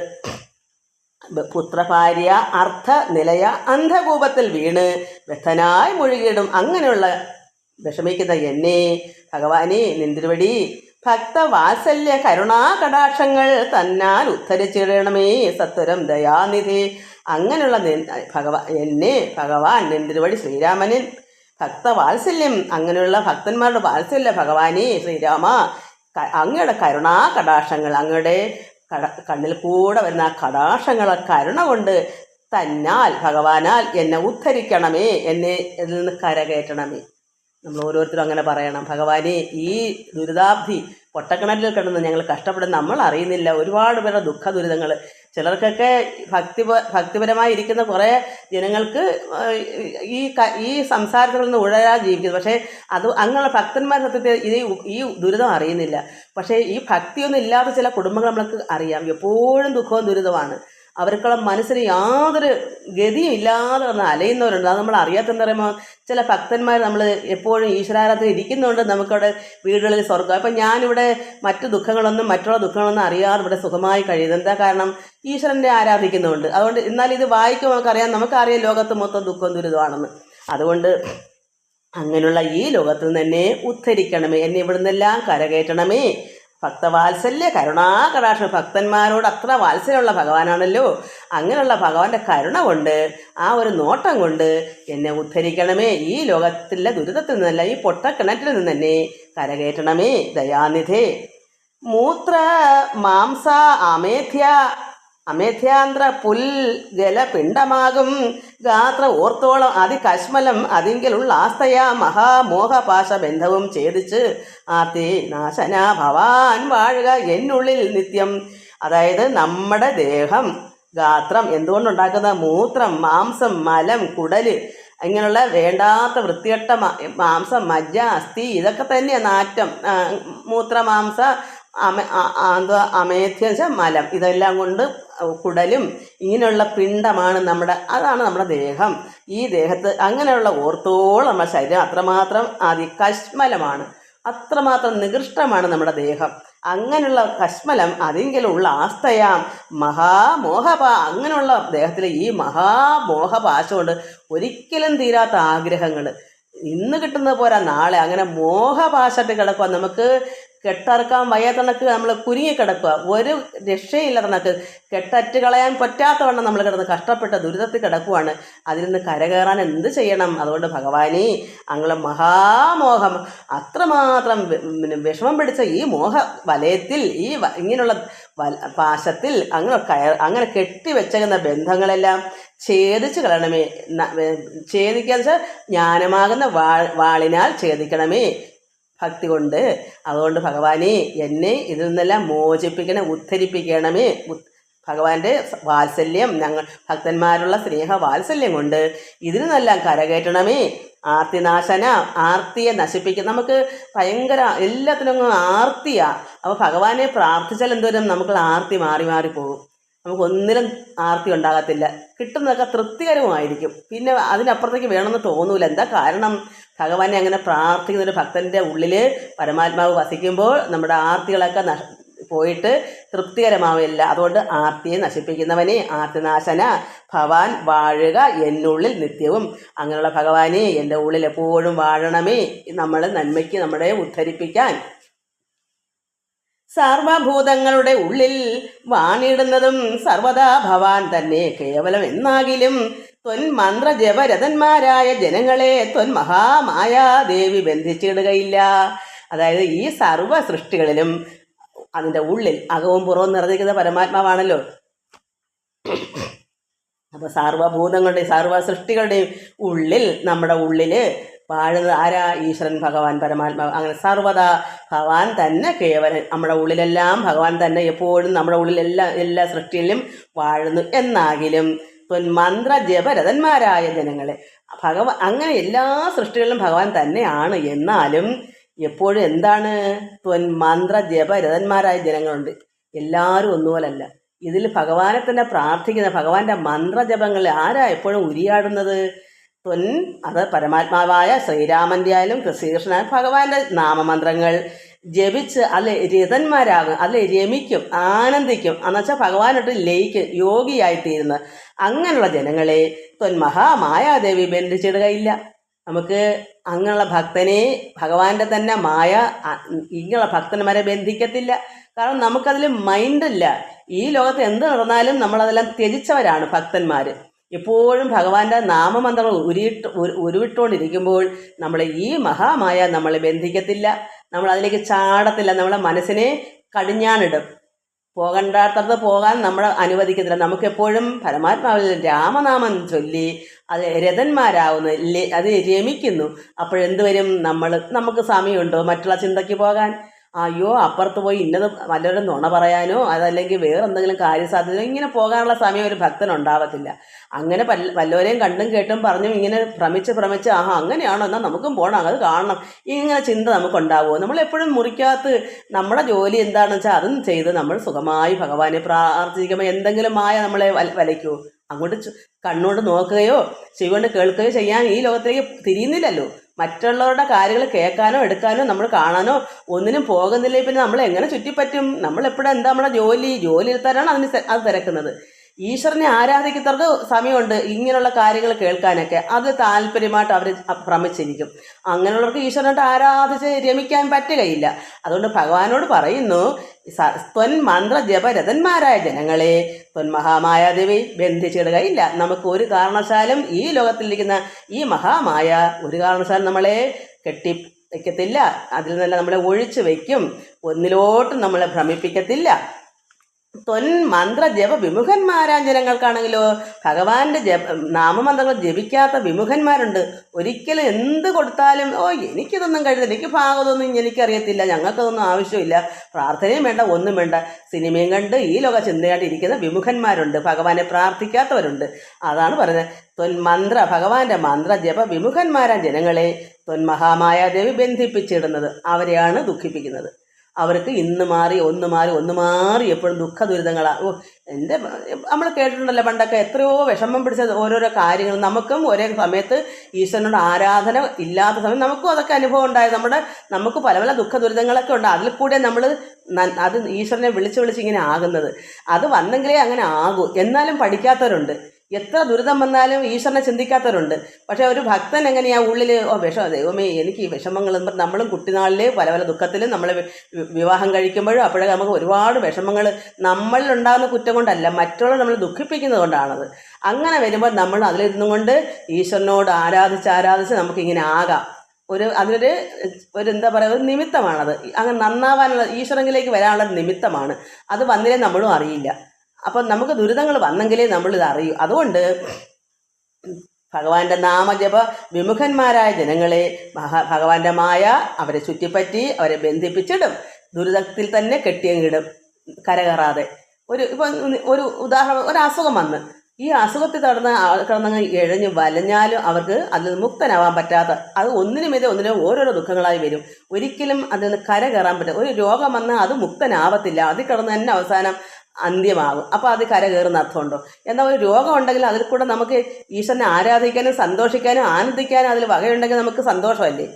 പുത്രഭാര്യ അർത്ഥ നിലയ അന്ധകൂപത്തിൽ വീണ് വ്യഥനായി മുഴുകിയിടും. അങ്ങനെയുള്ള വിഷമിക്കുന്ന എന്നെ ഭഗവാനെ നിന്തിരുവടി ഭക്തവാത്സല്യ കരുണാ കടാക്ഷങ്ങൾ തന്നാൽ ഉദ്ധരിച്ചിടണമേ സത്വരം ദയാനിധി. അങ്ങനെയുള്ള എന്നെ ഭഗവാൻ നിന്തിരുവടി ശ്രീരാമനിൻ ഭക്തവാത്സല്യം, അങ്ങനെയുള്ള ഭക്തന്മാരുടെ വാത്സല്യ ഭഗവാനെ ശ്രീരാമ, അങ്ങയുടെ കരുണാ കടാക്ഷങ്ങൾ, അങ്ങയുടെ കണ്ണിൽ കൂടെ വരുന്ന ആ കടാക്ഷങ്ങളെ കരുണ കൊണ്ട് തന്നാൽ ഭഗവാനാൽ എന്നെ ഉദ്ധരിക്കണമേ, എന്നെ ഇതിൽ നിന്ന് കരകയറ്റണമേ. നമ്മൾ ഓരോരുത്തരും അങ്ങനെ പറയണം. ഭഗവാനെ ഈ ദുരിതാബ്ധി പൊട്ടക്കിണറ്റിൽ കിടന്ന് ഞങ്ങൾ കഷ്ടപ്പെടുന്ന നമ്മൾ അറിയുന്നില്ല ഒരുപാട് പേരുടെ ദുഃഖ ദുരിതങ്ങൾ. ചിലർക്കൊക്കെ ഭക്തിപരമായി ഇരിക്കുന്ന കുറേ ജനങ്ങൾക്ക് ഈ സംസാരത്തിൽ നിന്ന് ഉഴരാൻ ജീവിക്കുന്നത്. പക്ഷേ അത് അങ്ങനെയുള്ള ഭക്തന്മാർ സത്യത്തിൽ ഈ ദുരിതം അറിയുന്നില്ല. പക്ഷേ ഈ ഭക്തിയൊന്നും ഇല്ലാത്ത ചില കുടുംബങ്ങൾ നമ്മൾക്ക് അറിയാം, എപ്പോഴും ദുഃഖവും ദുരിതമാണ്. അവർക്കുള്ള മനസ്സിന് യാതൊരു ഗതിയും ഇല്ലാതെ വന്ന് അലയുന്നവരുണ്ട്. അത് നമ്മൾ അറിയാത്തെന്ന് പറയുമ്പോൾ ചില ഭക്തന്മാർ നമ്മൾ എപ്പോഴും ഈശ്വരാരാധന ഇരിക്കുന്നതുകൊണ്ട് നമുക്കവിടെ വീടുകളിൽ സ്വർഗ്ഗം. അപ്പം ഞാനിവിടെ മറ്റു മറ്റുള്ള ദുഃഖങ്ങളൊന്നും അറിയാതെ ഇവിടെ സുഖമായി കഴിയുന്നത് എന്താ കാരണം? ഈശ്വരനെ ആരാധിക്കുന്നുണ്ട്. അതുകൊണ്ട് എന്നാൽ ഇത് വായിക്കുമ്പോൾ നമുക്കറിയാം ലോകത്ത് മൊത്തം ദുഃഖവും ദുരിതമാണെന്ന്. അതുകൊണ്ട് അങ്ങനെയുള്ള ഈ ലോകത്തിൽ നിന്ന് എന്നെ ഉദ്ധരിക്കണമേ, എന്നെ ഇവിടെ നിന്നെല്ലാം കരകയറ്റണമേ. ഭക്തവാത്സല്യ കരുണാ കടാക്ഷം, ഭക്തന്മാരോട് അത്ര വാത്സല്യമുള്ള ഭഗവാനാണല്ലോ. അങ്ങനെയുള്ള ഭഗവാന്റെ കരുണ കൊണ്ട്, ആ ഒരു നോട്ടം കൊണ്ട് എന്നെ ഉദ്ധരിക്കണമേ. ഈ ലോകത്തിലെ ദുരിതത്തിൽ നിന്നല്ല, ഈ പൊട്ടക്കിണറ്റിൽ നിന്ന് എന്നെ കരകയറ്റണമേ ദയാനിധേ. മൂത്ര മാംസ ആമേധ്യ അമേധ്യാന്ത്ര പുൽ ജലപിണ്ഡമാകും ഗാത്ര ഓർത്തോളം അതികശ്മലം അതിങ്കിലുള്ള ആസ്തയാ മഹാമോഹപാശബന്ധവും ഛേദിച്ച് ആർത്തി നാശന ഭവാൻ വാഴുക എന്നുള്ളിൽ നിത്യം. അതായത് നമ്മുടെ ദേഹം ഗാത്രം എന്തുകൊണ്ടുണ്ടാക്കുന്ന മൂത്രം, മാംസം, മലം, കുടല് ഇങ്ങനെയുള്ള വേണ്ടാത്ത വൃത്തികെട്ട മാംസം, മജ്ജ, അസ്ഥി ഇതൊക്കെ തന്നെയാണ് നാറ്റം. മൂത്രമാംസ അമേധ്യ മലം ഇതെല്ലാം കൊണ്ട് കുടലും ഇങ്ങനെയുള്ള പിണ്ഡമാണ് അതാണ് നമ്മുടെ ദേഹം. ഈ ദേഹത്ത് അങ്ങനെയുള്ള ഓർത്തോളം നമ്മുടെ ശരീരം അത്രമാത്രം അതികശ്മലമാണ്, അത്രമാത്രം നികൃഷ്ടമാണ് നമ്മുടെ ദേഹം. അങ്ങനെയുള്ള കശ്മലം അതിങ്കിലുള്ള ആസ്തയാം അങ്ങനെയുള്ള ദേഹത്തിലെ ഈ മഹാമോഹപാശം കൊണ്ട് ഒരിക്കലും തീരാത്ത ആഗ്രഹങ്ങൾ, ഇന്ന് കിട്ടുന്നത് പോരാ നാളെ അങ്ങനെ മോഹപാശത്ത് കിടക്കുക. നമുക്ക് കെട്ടറക്കാൻ വയ്യാത്തണക്ക് നമ്മൾ കുരുങ്ങിക്കിടക്കുക, ഒരു രക്ഷയില്ല. കണക്ക് കെട്ടറ്റ് കളയാൻ പറ്റാത്തവണ്ണം നമ്മൾ കിടന്ന് കഷ്ടപ്പെട്ട് ദുരിതത്തിൽ കിടക്കുവാണ്. അതിൽ നിന്ന് കരകയറാൻ എന്ത് ചെയ്യണം? അതുകൊണ്ട് ഭഗവാനേ, അങ്ങനെ മഹാമോഹം അത്രമാത്രം വിഷമം പിടിച്ച ഈ മോഹ വലയത്തിൽ, ഈ ഇങ്ങനെയുള്ള പാശത്തിൽ അങ്ങനെ കെട്ടിവെച്ചകുന്ന ബന്ധങ്ങളെല്ലാം ഛേദിച്ച് കളയണമേ. ഛേദിക്കാന്ന് വെച്ചാൽ ജ്ഞാനമാകുന്ന വാളിനാൽ ഛേദിക്കണമേ ഭക്തി കൊണ്ട്. അതുകൊണ്ട് ഭഗവാനെ, എന്നെ ഇതിൽ നിന്നെല്ലാം മോചിപ്പിക്കണേ, ഉദ്ധരിപ്പിക്കണമേ. ഭഗവാന്റെ വാത്സല്യം, ഞങ്ങൾ ഭക്തന്മാരുള്ള സ്നേഹ വാത്സല്യം കൊണ്ട് ഇതിൽ നിന്നെല്ലാം കരകയറ്റണമേ. ആർത്തിനാശന, ആർത്തിയെ നശിപ്പിക്കും. നമുക്ക് ഭയങ്കര എല്ലാത്തിനും ആർത്തിയാ. അപ്പോൾ ഭഗവാനെ പ്രാർത്ഥിച്ചാൽ എന്തോരം നമുക്ക് ആർത്തി മാറി മാറി പോകും. നമുക്കൊന്നിനും ആർത്തി ഉണ്ടാകത്തില്ല, കിട്ടുന്നതൊക്കെ തൃപ്തികരമായിരിക്കും. പിന്നെ അതിനപ്പുറത്തേക്ക് വേണമെന്ന് തോന്നൂല. എന്താ കാരണം? ഭഗവാനെ അങ്ങനെ പ്രാർത്ഥിക്കുന്ന ഒരു ഭക്തൻ്റെ ഉള്ളിൽ പരമാത്മാവ് വസിക്കുമ്പോൾ നമ്മുടെ ആർത്തികളൊക്കെ പോയിട്ട് തൃപ്തികരമാവില്ല. അതുകൊണ്ട് ആർത്തിയെ നശിപ്പിക്കുന്നവനെ, ആർത്തിനാശന ഭവാൻ വാഴുക എന്നുള്ളിൽ നിത്യവും. അങ്ങനെയുള്ള ഭഗവാനെ എൻ്റെ ഉള്ളിൽ എപ്പോഴും വാഴണമേ, നമ്മളെ നന്മയ്ക്ക് നമ്മളെ ഉദ്ധരിപ്പിക്കാൻ. സർവഭൂതങ്ങളുടെ ഉള്ളിൽ വാണിടുന്നതും സർവദാ ഭവാൻ തന്നെ കേവലം എന്നാകിലും ത്വന്മന്ത്ര ജപരഥന്മാരായ ജനങ്ങളെ ത്വന്മഹാമായാദേവി ബന്ധിച്ചിടുകയില്ല. അതായത് ഈ സർവ സൃഷ്ടികളിലും അതിൻ്റെ ഉള്ളിൽ അകവും പുറവും നിറഞ്ഞിരിക്കുന്ന പരമാത്മാവാണല്ലോ. അപ്പോൾ സർവഭൂതങ്ങളുടെയും സർവ സൃഷ്ടികളുടെയും ഉള്ളിൽ, നമ്മുടെ ഉള്ളിൽ വാഴുന്നത് ആരാ? ഈശ്വരൻ, ഭഗവാൻ, പരമാത്മാവ്. അങ്ങനെ സർവദാ ഭഗവാൻ തന്നെ കേവലൻ. നമ്മുടെ ഉള്ളിലെല്ലാം ഭഗവാൻ തന്നെ എപ്പോഴും നമ്മുടെ ഉള്ളിലെല്ലാം എല്ലാ സൃഷ്ടിയിലും വാഴുന്നു. എന്നാകിലും മന്ത്ര ജപരഥന്മാരായ ജനങ്ങളെ അങ്ങനെ എല്ലാ സൃഷ്ടികളിലും ഭഗവാൻ തന്നെയാണ്. എന്നാലും എപ്പോഴും എന്താണ്? മന്ത്ര ജപരഥന്മാരായ ജനങ്ങളുണ്ട്. എല്ലാവരും ഒന്നുപോലല്ല. ഇതിൽ ഭഗവാനെ തന്നെ പ്രാർത്ഥിക്കുന്ന ഭഗവാന്റെ മന്ത്രജപങ്ങളിൽ ആരാ എപ്പോഴും ഉരിയാടുന്നത്? അത് പരമാത്മാവായ ശ്രീരാമൻ്റെ ആയാലും ശ്രീകൃഷ്ണനായാലും ഭഗവാന്റെ നാമമന്ത്രങ്ങൾ ജപിച്ച് അതിൽ രഥന്മാരാകും, അതിൽ രമിക്കും, ആനന്ദിക്കും. എന്നുവെച്ചാൽ ഭഗവാനോട്ട് ലയിക്കും, യോഗിയായിത്തീരുന്ന അങ്ങനെയുള്ള ജനങ്ങളെ മഹാമായാദേവി ബന്ധിച്ചിടുകയില്ല. നമുക്ക് അങ്ങനെയുള്ള ഭക്തനെ ഭഗവാന്റെ തന്നെ മായ ഇങ്ങനെയുള്ള ഭക്തന്മാരെ ബന്ധിക്കത്തില്ല. കാരണം നമുക്കതിൽ മൈൻഡില്ല. ഈ ലോകത്ത് എന്ത് നടന്നാലും നമ്മളതെല്ലാം ത്യജിച്ചവരാണ് ഭക്തന്മാർ. എപ്പോഴും ഭഗവാന്റെ നാമമന്ത്രങ്ങൾ ഉരുവിട്ടുകൊണ്ടിരിക്കുമ്പോൾ നമ്മളെ ഈ മഹാമായ നമ്മളെ ബന്ധിക്കത്തില്ല, നമ്മളതിലേക്ക് ചാടത്തില്ല, നമ്മളെ മനസ്സിനെ കടിഞ്ഞാണിടും. പോകണ്ടാത്തത് പോകാൻ നമ്മളെ അനുവദിക്കത്തില്ല. നമുക്കെപ്പോഴും പരമാത്മാവിൽ രാമനാമം ചൊല്ലി അത് രഥന്മാരാവുന്നു, അത് രമിക്കുന്നു. അപ്പോഴെന്ത് വരും? നമുക്ക് സമയമുണ്ടോ മറ്റുള്ള ചിന്തയ്ക്ക് പോകാൻ? അയ്യോ, അപ്പുറത്ത് പോയി ഇന്നത് വല്ലവരും നുണ പറയാനോ അതല്ലെങ്കിൽ വേറെ എന്തെങ്കിലും കാര്യസാധ്യതയോ ഇങ്ങനെ പോകാനുള്ള സമയം ഒരു ഭക്തനുണ്ടാവത്തില്ല. അങ്ങനെ വല്ലവരെയും കണ്ടും കേട്ടും പറഞ്ഞും ഇങ്ങനെ ഭ്രമിച്ച് അങ്ങനെയാണോ, എന്നാൽ നമുക്കും പോകണം, അത് കാണണം, ഇങ്ങനെ ചിന്ത നമുക്കുണ്ടാവുമോ? നമ്മളെപ്പോഴും മുറിക്കകത്ത് നമ്മുടെ ജോലി എന്താണെന്ന് വെച്ചാൽ അതും ചെയ്ത് നമ്മൾ സുഖമായി ഭഗവാനെ പ്രാർത്ഥിക്കുമ്പോൾ എന്തെങ്കിലും മായ നമ്മളെ വലയ്ക്കുമോ? അങ്ങോട്ട് കണ്ണുകൊണ്ട് നോക്കുകയോ ചെവികൊണ്ട് കേൾക്കുകയോ ചെയ്യാൻ ഈ ലോകത്തേക്ക് തിരിയുന്നില്ലല്ലോ. മറ്റുള്ളവരുടെ കാര്യങ്ങൾ കേൾക്കാനോ എടുക്കാനോ നമ്മൾ കാണാനോ ഒന്നിനും പോകുന്നില്ലേ. പിന്നെ നമ്മൾ എങ്ങനെ ചുറ്റിപ്പറ്റും? നമ്മളെപ്പോഴും എന്താ നമ്മുടെ ജോലിയിൽ തരാണ് അത് തിരക്കുന്നത്. ഈശ്വരനെ ആരാധിക്കുന്നവർക്ക് സമയമുണ്ട് ഇങ്ങനെയുള്ള കാര്യങ്ങൾ കേൾക്കാനൊക്കെ, അത് താല്പര്യമായിട്ട് അവർ ഭ്രമിച്ചിരിക്കും. അങ്ങനെയുള്ളവർക്ക് ഈശ്വരനായിട്ട് ആരാധിച്ച് രമിക്കാൻ പറ്റുകയില്ല. അതുകൊണ്ട് ഭഗവാനോട് പറയുന്നു, മന്ത്ര ജപരഥന്മാരായ ജനങ്ങളെ മഹാമായാദേവി ബന്ധിച്ചിടുകയില്ല. നമുക്ക് ഒരു കാരണവശാലും ഈ ലോകത്തിലിരിക്കുന്ന ഈ മഹാമായ ഒരു കാരണവശാലും നമ്മളെ വയ്ക്കത്തില്ല. അതിൽ നിന്നെല്ലാം നമ്മളെ ഒഴിച്ചു വയ്ക്കും, ഒന്നിലോട്ടും നമ്മളെ ഭ്രമിപ്പിക്കത്തില്ല. മന്ത്ര ജപ വിമുഖന്മാരാ ജനങ്ങൾക്കാണെങ്കിലോ ഭഗവാന്റെ നാമമന്ത്രങ്ങൾ ജപിക്കാത്ത വിമുഖന്മാരുണ്ട്. ഒരിക്കലും എന്ത് കൊടുത്താലും എനിക്കിതൊന്നും കഴിയില്ല, എനിക്ക് ഭാഗതൊന്നും എനിക്കറിയത്തില്ല, ഞങ്ങൾക്കതൊന്നും ആവശ്യമില്ല, പ്രാർത്ഥനയും വേണ്ട, ഒന്നും വേണ്ട, സിനിമയും കണ്ട് ഈ ലോക ചിന്തയായിട്ട് ഇരിക്കുന്ന വിമുഖന്മാരുണ്ട്, ഭഗവാനെ പ്രാർത്ഥിക്കാത്തവരുണ്ട്. അതാണ് പറഞ്ഞത് മന്ത്ര ഭഗവാന്റെ മന്ത്ര ജപ വിമുഖന്മാരാ ജനങ്ങളെ മഹാമായാദേവി ബന്ധിപ്പിച്ചിടുന്നത്. അവരെയാണ് ദുഃഖിപ്പിക്കുന്നത്. അവർക്ക് ഇന്ന് മാറി ഒന്ന് മാറി ഒന്ന് മാറി എപ്പോഴും ദുഃഖ ദുരിതങ്ങളാണ്. നമ്മൾ കേട്ടിട്ടുണ്ടല്ലോ പണ്ടൊക്കെ എത്രയോ വിഷമം പിടിച്ച ഓരോരോ കാര്യങ്ങൾ. നമുക്കും ഒരേ സമയത്ത് ഈശ്വരനോട് ആരാധന ഇല്ലാത്ത സമയം നമുക്കും അതൊക്കെ അനുഭവം ഉണ്ടായത്. നമുക്ക് പല പല ദുഃഖ ദുരിതങ്ങളൊക്കെ ഉണ്ട്. അതിൽ കൂടെ നമ്മൾ അത് ഈശ്വരനെ വിളിച്ച് ഇങ്ങനെ ആകുന്നത്. അത് വന്നെങ്കിലേ അങ്ങനെ ആകൂ. എന്നാലും പഠിക്കാത്തവരുണ്ട്. എത്ര ദുരിതം വന്നാലും ഈശ്വരനെ ചിന്തിക്കാത്തവരുണ്ട്. പക്ഷേ ഒരു ഭക്തൻ എങ്ങനെയാണ് ഉള്ളിൽ ദൈവമേ എനിക്ക് ഈ വിഷമങ്ങൾ. നമ്മളും കുട്ടിനാളിൽ പല പല ദുഃഖത്തിലും നമ്മൾ വിവാഹം കഴിക്കുമ്പോഴും അപ്പോഴേ നമുക്ക് ഒരുപാട് വിഷമങ്ങൾ നമ്മളിലുണ്ടാകുന്ന കുറ്റം കൊണ്ടല്ല, മറ്റുള്ളവർ നമ്മൾ ദുഃഖിപ്പിക്കുന്നത് കൊണ്ടാണത്. അങ്ങനെ വരുമ്പോൾ നമ്മൾ അതിലിരുന്നും കൊണ്ട് ഈശ്വരനോട് ആരാധിച്ച് നമുക്കിങ്ങനെ ആകാം. അതിനൊരു എന്താ പറയുക, ഒരു നിമിത്തമാണത്. അങ്ങനെ നന്നാവാനുള്ള ഈശ്വരനിലേക്ക് വരാനുള്ള നിമിത്തമാണ്. അത് വന്നില്ലേ നമ്മളും അറിയില്ല. അപ്പം നമുക്ക് ദുരിതങ്ങൾ വന്നെങ്കിലേ നമ്മളിത് അറിയൂ. അതുകൊണ്ട് ഭഗവാന്റെ നാമജപ വിമുഖന്മാരായ ജനങ്ങളെ ഭഗവാന്റെ മായ അവരെ ചുറ്റിപ്പറ്റി അവരെ ബന്ധിപ്പിച്ചിടും. ദുരിതത്തിൽ തന്നെ കെട്ടിയങ്ങിടും കരകയറാതെ. ഒരു ഉദാഹരണം, ഒരു അസുഖം വന്ന് ഈ അസുഖത്തിൽ കിടന്നങ്ങ് ഇഴഞ്ഞ് വലഞ്ഞാലും അവർക്ക് അതിൽ നിന്ന് മുക്തനാവാൻ പറ്റാത്ത, അത് ഒന്നിനും ഓരോരോ ദുഃഖങ്ങളായി വരും. ഒരിക്കലും അതിൽ നിന്ന് കരകയറാൻ പറ്റും. ഒരു രോഗം വന്നാൽ അത് മുക്തനാവത്തില്ല. അതിൽ കിടന്ന് തന്നെ അവസാനം അന്ത്യമാകും. അപ്പോൾ അത് കരകയറുന്ന അർത്ഥമുണ്ടോ? എന്നാൽ ഒരു രോഗം ഉണ്ടെങ്കിൽ അതിൽ കൂടെ നമുക്ക് ഈശ്വരനെ ആരാധിക്കാനും സന്തോഷിക്കാനും ആനന്ദിക്കാനും അതിൽ വകയുണ്ടെങ്കിൽ നമുക്ക് സന്തോഷമല്ലേ?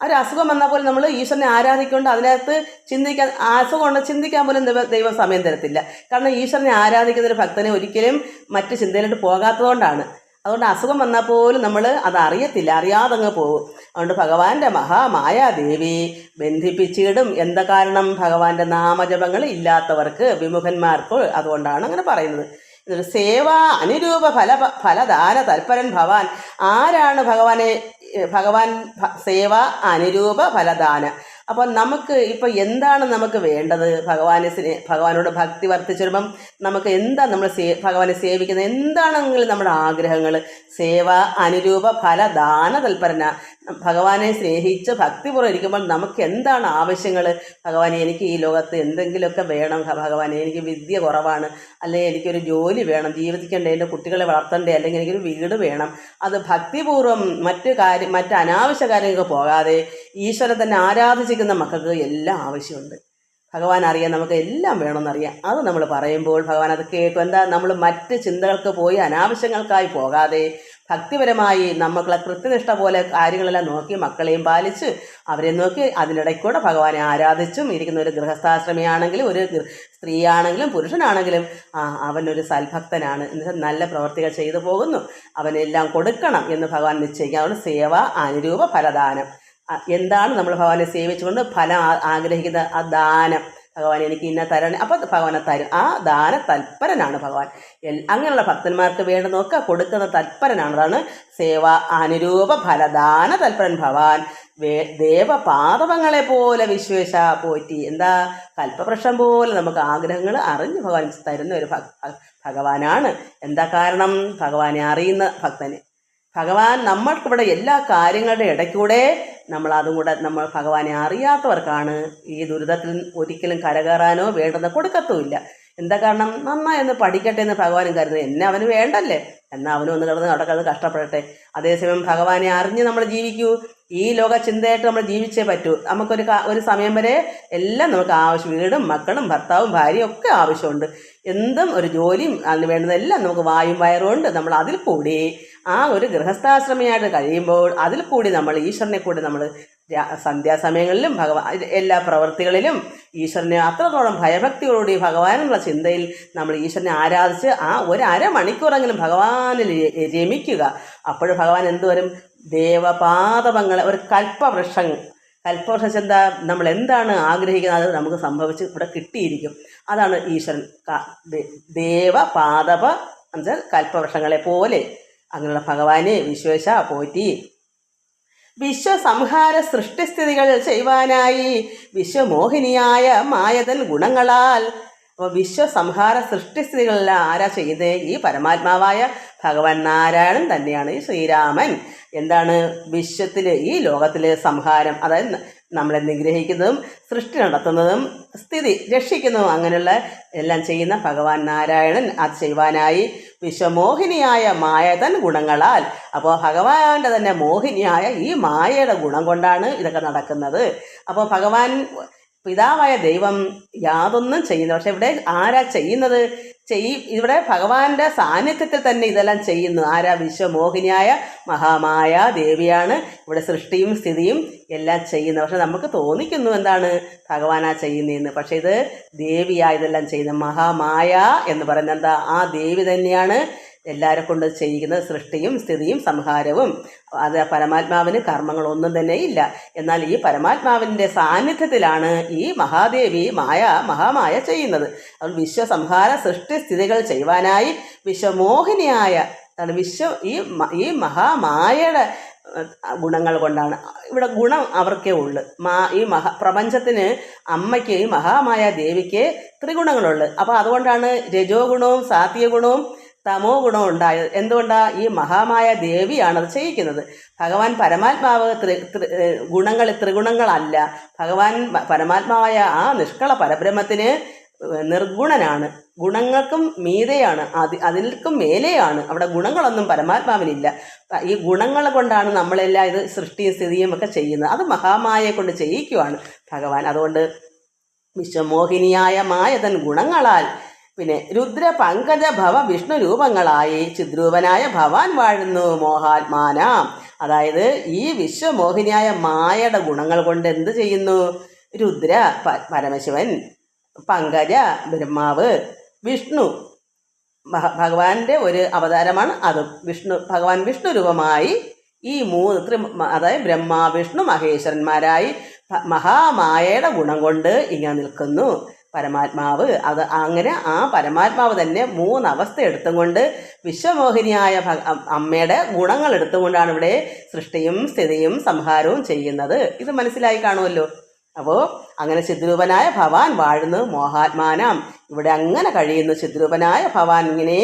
ഒരു അസുഖം വന്നാൽ പോലും നമ്മൾ ഈശ്വരനെ ആരാധിക്കൊണ്ട് അതിനകത്ത് അസുഖം കൊണ്ട് ചിന്തിക്കാൻ പോലും ദൈവം സമയം തരത്തില്ല. കാരണം ഈശ്വരനെ ആരാധിക്കുന്ന ഒരു ഭക്തനെ ഒരിക്കലും മറ്റ് ചിന്തയിലോട്ട് പോകാത്തതുകൊണ്ടാണ്. അതുകൊണ്ട് അസുഖം വന്നാൽ പോലും നമ്മൾ അത് അറിയാതങ്ങ് പോകും. അതുകൊണ്ട് ഭഗവാന്റെ മഹാമായാദേവി ബന്ധിപ്പിച്ചിടും. എന്താ കാരണം? ഭഗവാന്റെ നാമജപങ്ങൾ ഇല്ലാത്തവർക്ക്, വിമുഖന്മാർക്ക്. അതുകൊണ്ടാണ് അങ്ങനെ പറയുന്നത്. ഇതൊരു സേവ അനുരൂപ ഫലദാന തൽപരൻ ഭവാൻ. ആരാണ് ഭഗവാൻ അനുരൂപ ഫലദാന. അപ്പം നമുക്ക് ഇപ്പം എന്താണ് നമുക്ക് വേണ്ടത്? ഭഗവാനോട് ഭക്തി വർദ്ധിച്ചു വരുമ്പം നമുക്ക് എന്താ നമ്മൾ ഭഗവാനെ സേവിക്കുന്നത്? എന്താണെങ്കിലും നമ്മുടെ ആഗ്രഹങ്ങൾ സേവ അനുരൂപ ഫലദാന തൽപരന. ഭഗവാനെ സ്നേഹിച്ച് ഭക്തിപൂർവ്വം ഇരിക്കുമ്പോൾ നമുക്ക് എന്താണ് ആവശ്യങ്ങൾ? ഭഗവാനെ എനിക്ക് ഈ ലോകത്ത് എന്തെങ്കിലുമൊക്കെ വേണം, ഭഗവാനെ എനിക്ക് വിദ്യ കുറവാണ്, അല്ലെങ്കിൽ എനിക്കൊരു ജോലി വേണം, ജീവിക്കണ്ടേ, എൻ്റെ കുട്ടികളെ വളർത്തണ്ടേ, അല്ലെങ്കിൽ എനിക്കൊരു വീട് വേണം. അത് ഭക്തിപൂർവ്വം മറ്റ് അനാവശ്യ കാര്യങ്ങൾക്ക് പോകാതെ ഈശ്വരൻ തന്നെ ആരാധിച്ചിരിക്കുന്ന മക്കൾക്ക് എല്ലാം ആവശ്യമുണ്ട്. ഭഗവാൻ അറിയാം നമുക്ക് എല്ലാം വേണമെന്നറിയാം. അത് നമ്മൾ പറയുമ്പോൾ ഭഗവാൻ അത് കേൾക്കും. എന്താ? നമ്മൾ മറ്റ് ചിന്തകൾക്ക് പോയി അനാവശ്യങ്ങൾക്കായി പോകാതെ ഭക്തിപരമായി നമ്മളെ കൃത്യനിഷ്ഠ പോലെ കാര്യങ്ങളെല്ലാം നോക്കി മക്കളെയും പാലിച്ച് അവരെ നോക്കി അതിനിടയ്ക്കൂടെ ഭഗവാനെ ആരാധിച്ചും ഇരിക്കുന്ന ഒരു ഗൃഹസ്ഥാശ്രമിയാണെങ്കിലും ഒരു സ്ത്രീയാണെങ്കിലും പുരുഷനാണെങ്കിലും അവനൊരു സൽഭക്തനാണ്, എന്നുവെച്ചാൽ നല്ല പ്രവർത്തികൾ ചെയ്തു പോകുന്നു, അവനെല്ലാം കൊടുക്കണം എന്ന് ഭഗവാൻ നിശ്ചയിക്കുക. അതുകൊണ്ട് സേവ അനുരൂപ ഫലദാനം. എന്താണ് നമ്മൾ ഭഗവാനെ സേവിച്ചുകൊണ്ട് ഫലം ആഗ്രഹിക്കുന്ന ആ ദാനം. ഭഗവാൻ എനിക്ക് ഇന്ന തരണേ, അപ്പം ഭഗവാനെ തരും. ആ ദാന തൽപരനാണ് ഭഗവാൻ. അങ്ങനെയുള്ള ഭക്തന്മാർക്ക് വേണ്ടുന്നൊക്കെ കൊടുക്കുന്ന തൽപരനാണ്. അതാണ് സേവ അനുരൂപ ഫലദാന തൽപരൻ ഭവാൻ. ദേവപാദവങ്ങളെ പോലെ വിശ്വേശ പോറ്റി. എന്താ? കൽപ്പവൃക്ഷം പോലെ നമുക്ക് ആഗ്രഹങ്ങൾ അറിഞ്ഞ് ഭഗവാൻ തരുന്ന ഒരു ഭഗവാനാണ്. എന്താ കാരണം? ഭഗവാനെ അറിയുന്ന ഭക്തന്. ഭഗവാൻ നമ്മൾക്കിവിടെ എല്ലാ കാര്യങ്ങളുടെ ഇടയ്ക്കൂടെ നമ്മൾ ഭഗവാനെ അറിയാത്തവർക്കാണ് ഈ ദുരിതത്തിൽ ഒരിക്കലും കരകയറാനോ വേണ്ടെന്ന് കൊടുക്കത്തുമില്ല. എന്താ കാരണം? നന്നായി ഒന്ന് പഠിക്കട്ടെ എന്ന് ഭഗവാനും കരുതുന്നത്. എന്നെ അവന് വേണ്ടല്ലേ, എന്നാൽ അവനും ഒന്ന് കിടന്ന് കഷ്ടപ്പെടട്ടെ. അതേസമയം ഭഗവാനെ അറിഞ്ഞ് നമ്മൾ ജീവിക്കൂ. ഈ ലോക ചിന്തയായിട്ട് നമ്മൾ ജീവിച്ചേ പറ്റൂ. ഒരു സമയം വരെ എല്ലാം നമുക്ക് ആവശ്യം, വീടും മക്കളും ഭർത്താവും ഭാര്യയും ഒക്കെ ആവശ്യമുണ്ട്. എന്തും ഒരു ജോലിയും അതിന് വേണ്ടതെല്ലാം നമുക്ക് വായും വയറും ഉണ്ട്. നമ്മൾ അതിൽ കൂടി ആ ഒരു ഗൃഹസ്ഥാശ്രമിയായിട്ട് കഴിയുമ്പോൾ അതിൽ കൂടി നമ്മൾ ഈശ്വരനെ കൂടി നമ്മൾ സന്ധ്യാസമയങ്ങളിലും എല്ലാ പ്രവൃത്തികളിലും ഈശ്വരനെ അത്രത്തോളം ഭയഭക്തിയോടുകൂടി ഭഗവാനുള്ള ചിന്തയിൽ നമ്മൾ ഈശ്വരനെ ആരാധിച്ച് ആ ഒരു അരമണിക്കൂറെങ്കിലും ഭഗവാനിൽ രമിക്കുക. അപ്പോൾ ഭഗവാൻ എന്തുവരും? ദേവപാദവങ്ങളെ ഒരു കൽപ്പവൃക്ഷം എന്താ? നമ്മൾ എന്താണ് ആഗ്രഹിക്കുന്നത് അത് നമുക്ക് സംഭവിച്ച് ഇവിടെ കിട്ടിയിരിക്കും. അതാണ് ഈശ്വരൻ. ദേവപാദവ എന്നുവെച്ചാൽ കൽപ്പവൃക്ഷങ്ങളെ പോലെ. അങ്ങനെയുള്ള ഭഗവാനെ വിശ്വേശ പോറ്റി. വിശ്വസംഹാര സൃഷ്ടിസ്ഥിതികൾ ചെയ്യുവാനായി വിശ്വമോഹിനിയായ മായതൻ ഗുണങ്ങളാൽ അപ്പോൾ വിശ്വസംഹാര സൃഷ്ടിസ്ഥിതികളെല്ലാം ആരാ ചെയ്യുന്നത്? ഈ പരമാത്മാവായ ഭഗവാൻ നാരായണൻ തന്നെയാണ്. ഈ ശ്രീരാമൻ എന്താണ് വിശ്വത്തിൽ, ഈ ലോകത്തിൽ സംഹാരം, അതായത് നമ്മളെ നിഗ്രഹിക്കുന്നതും സൃഷ്ടി നടത്തുന്നതും സ്ഥിതി രക്ഷിക്കുന്നതും അങ്ങനെയുള്ള എല്ലാം ചെയ്യുന്ന ഭഗവാൻ നാരായണൻ അത് ചെയ്യുവാനായി വിശ്വമോഹിനിയായ മായ തൻ ഗുണങ്ങളാൽ, അപ്പോൾ ഭഗവാന്റെ തന്നെ മോഹിനിയായ ഈ മായയുടെ ഗുണം കൊണ്ടാണ് ഇതൊക്കെ നടക്കുന്നത്. അപ്പോൾ ഭഗവാൻ പിതാവായ ദൈവം യാതൊന്നും ചെയ്യുന്നു. പക്ഷെ ഇവിടെ ആരാ ചെയ്യുന്നത്? ഇവിടെ ഭഗവാന്റെ സാന്നിധ്യത്തിൽ തന്നെ ഇതെല്ലാം ചെയ്യുന്നു. ആരാ? വിശ്വമോഹിനിയായ മഹാമായ ദേവിയാണ് ഇവിടെ സൃഷ്ടിയും സ്ഥിതിയും എല്ലാം ചെയ്യുന്നത്. പക്ഷെ നമുക്ക് തോന്നിക്കുന്നു എന്താണ് ഭഗവാനാ ചെയ്യുന്നതെന്ന്. പക്ഷെ ഇത് ദേവിയാ ഇതെല്ലാം ചെയ്യുന്നത്. മഹാമായ എന്ന് പറയുന്നത് എന്താ? ആ ദേവി തന്നെയാണ് എല്ലാവരെ കൊണ്ട് ചെയ്യിക്കുന്നത്, സൃഷ്ടിയും സ്ഥിതിയും സംഹാരവും. അത് പരമാത്മാവിന് കർമ്മങ്ങളൊന്നും തന്നെ ഇല്ല. എന്നാൽ ഈ പരമാത്മാവിൻ്റെ സാന്നിധ്യത്തിലാണ് ഈ മഹാദേവി മഹാമായ ചെയ്യുന്നത്. അതുകൊണ്ട് വിശ്വസംഹാര സൃഷ്ടി സ്ഥിതികൾ ചെയ്യുവാനായി വിശ്വമോഹിനിയായ ഈ മഹാമായയുടെ ഗുണങ്ങൾ കൊണ്ടാണ്. ഇവിടെ ഗുണം അവർക്കേ ഉള്ളു. ഈ പ്രപഞ്ചത്തിന് അമ്മയ്ക്ക്, ഈ മഹാമായ ദേവിക്ക് ത്രിഗുണങ്ങളുള്ളു. അപ്പോൾ അതുകൊണ്ടാണ് രജോ ഗുണവും സാത്വിക ഗുണവും തമോ ഗുണം ഉണ്ടായത്. എന്തുകൊണ്ടാണ്? ഈ മഹാമായ ദേവിയാണത് ചെയ്യിക്കുന്നത്. ഭഗവാൻ പരമാത്മാവ് ത്രിഗുണങ്ങളല്ല. ഭഗവാൻ പരമാത്മാവായ ആ നിഷ്കള പരബ്രഹ്മത്തിന് നിർഗുണനാണ്. ഗുണങ്ങൾക്കും മീതെയാണ്, അതിൽക്കും മേലെയാണ്. അവിടെ ഗുണങ്ങളൊന്നും പരമാത്മാവിനില്ല. ഈ ഗുണങ്ങൾ കൊണ്ടാണ് നമ്മളെല്ലാം ഇത് സൃഷ്ടിയും സ്ഥിതിയും ഒക്കെ ചെയ്യുന്നത്. അത് മഹാമായയെ കൊണ്ട് ചെയ്യിക്കുവാണ് ഭഗവാൻ. അതുകൊണ്ട് വിശ്വമോഹിനിയായ മായതൻ ഗുണങ്ങളാൽ, പിന്നെ രുദ്ര പങ്കജ ഭവ വിഷ്ണു രൂപങ്ങളായി ചിദ്രൂപനായ ഭവാൻ വാഴുന്നു മോഹാത്മാനാം. അതായത് ഈ വിശ്വമോഹിനിയായ മായയുടെ ഗുണങ്ങൾ കൊണ്ട് എന്ത് ചെയ്യുന്നു? രുദ്ര പരമശിവൻ, പങ്കജ ബ്രഹ്മാവ്, വിഷ്ണു ഭഗവാന്റെ ഒരു അവതാരമാണ് അതും. ഭഗവാൻ വിഷ്ണു രൂപമായി ഈ അതായത് ബ്രഹ്മ വിഷ്ണു മഹേശ്വരന്മാരായി മഹാമായയുടെ ഗുണം കൊണ്ട് ഇങ്ങനെ നിൽക്കുന്നു പരമാത്മാവ്. അത് അങ്ങനെ ആ പരമാത്മാവ് തന്നെ മൂന്നവസ്ഥ എടുത്തുകൊണ്ട് വിശ്വമോഹിനിയായ അമ്മയുടെ ഗുണങ്ങൾ എടുത്തുകൊണ്ടാണ് ഇവിടെ സൃഷ്ടിയും സ്ഥിതിയും സംഹാരവും ചെയ്യുന്നത്. ഇത് മനസ്സിലായി കാണുമല്ലോ. അപ്പോൾ അങ്ങനെ ചിദ്രൂപനായ ഭവാൻ വാഴുന്നു മോഹാത്മാനാം. ഇവിടെ അങ്ങനെ കഴിയുന്നു ചിദ്രൂപനായ ഭവാൻ. ഇങ്ങനെ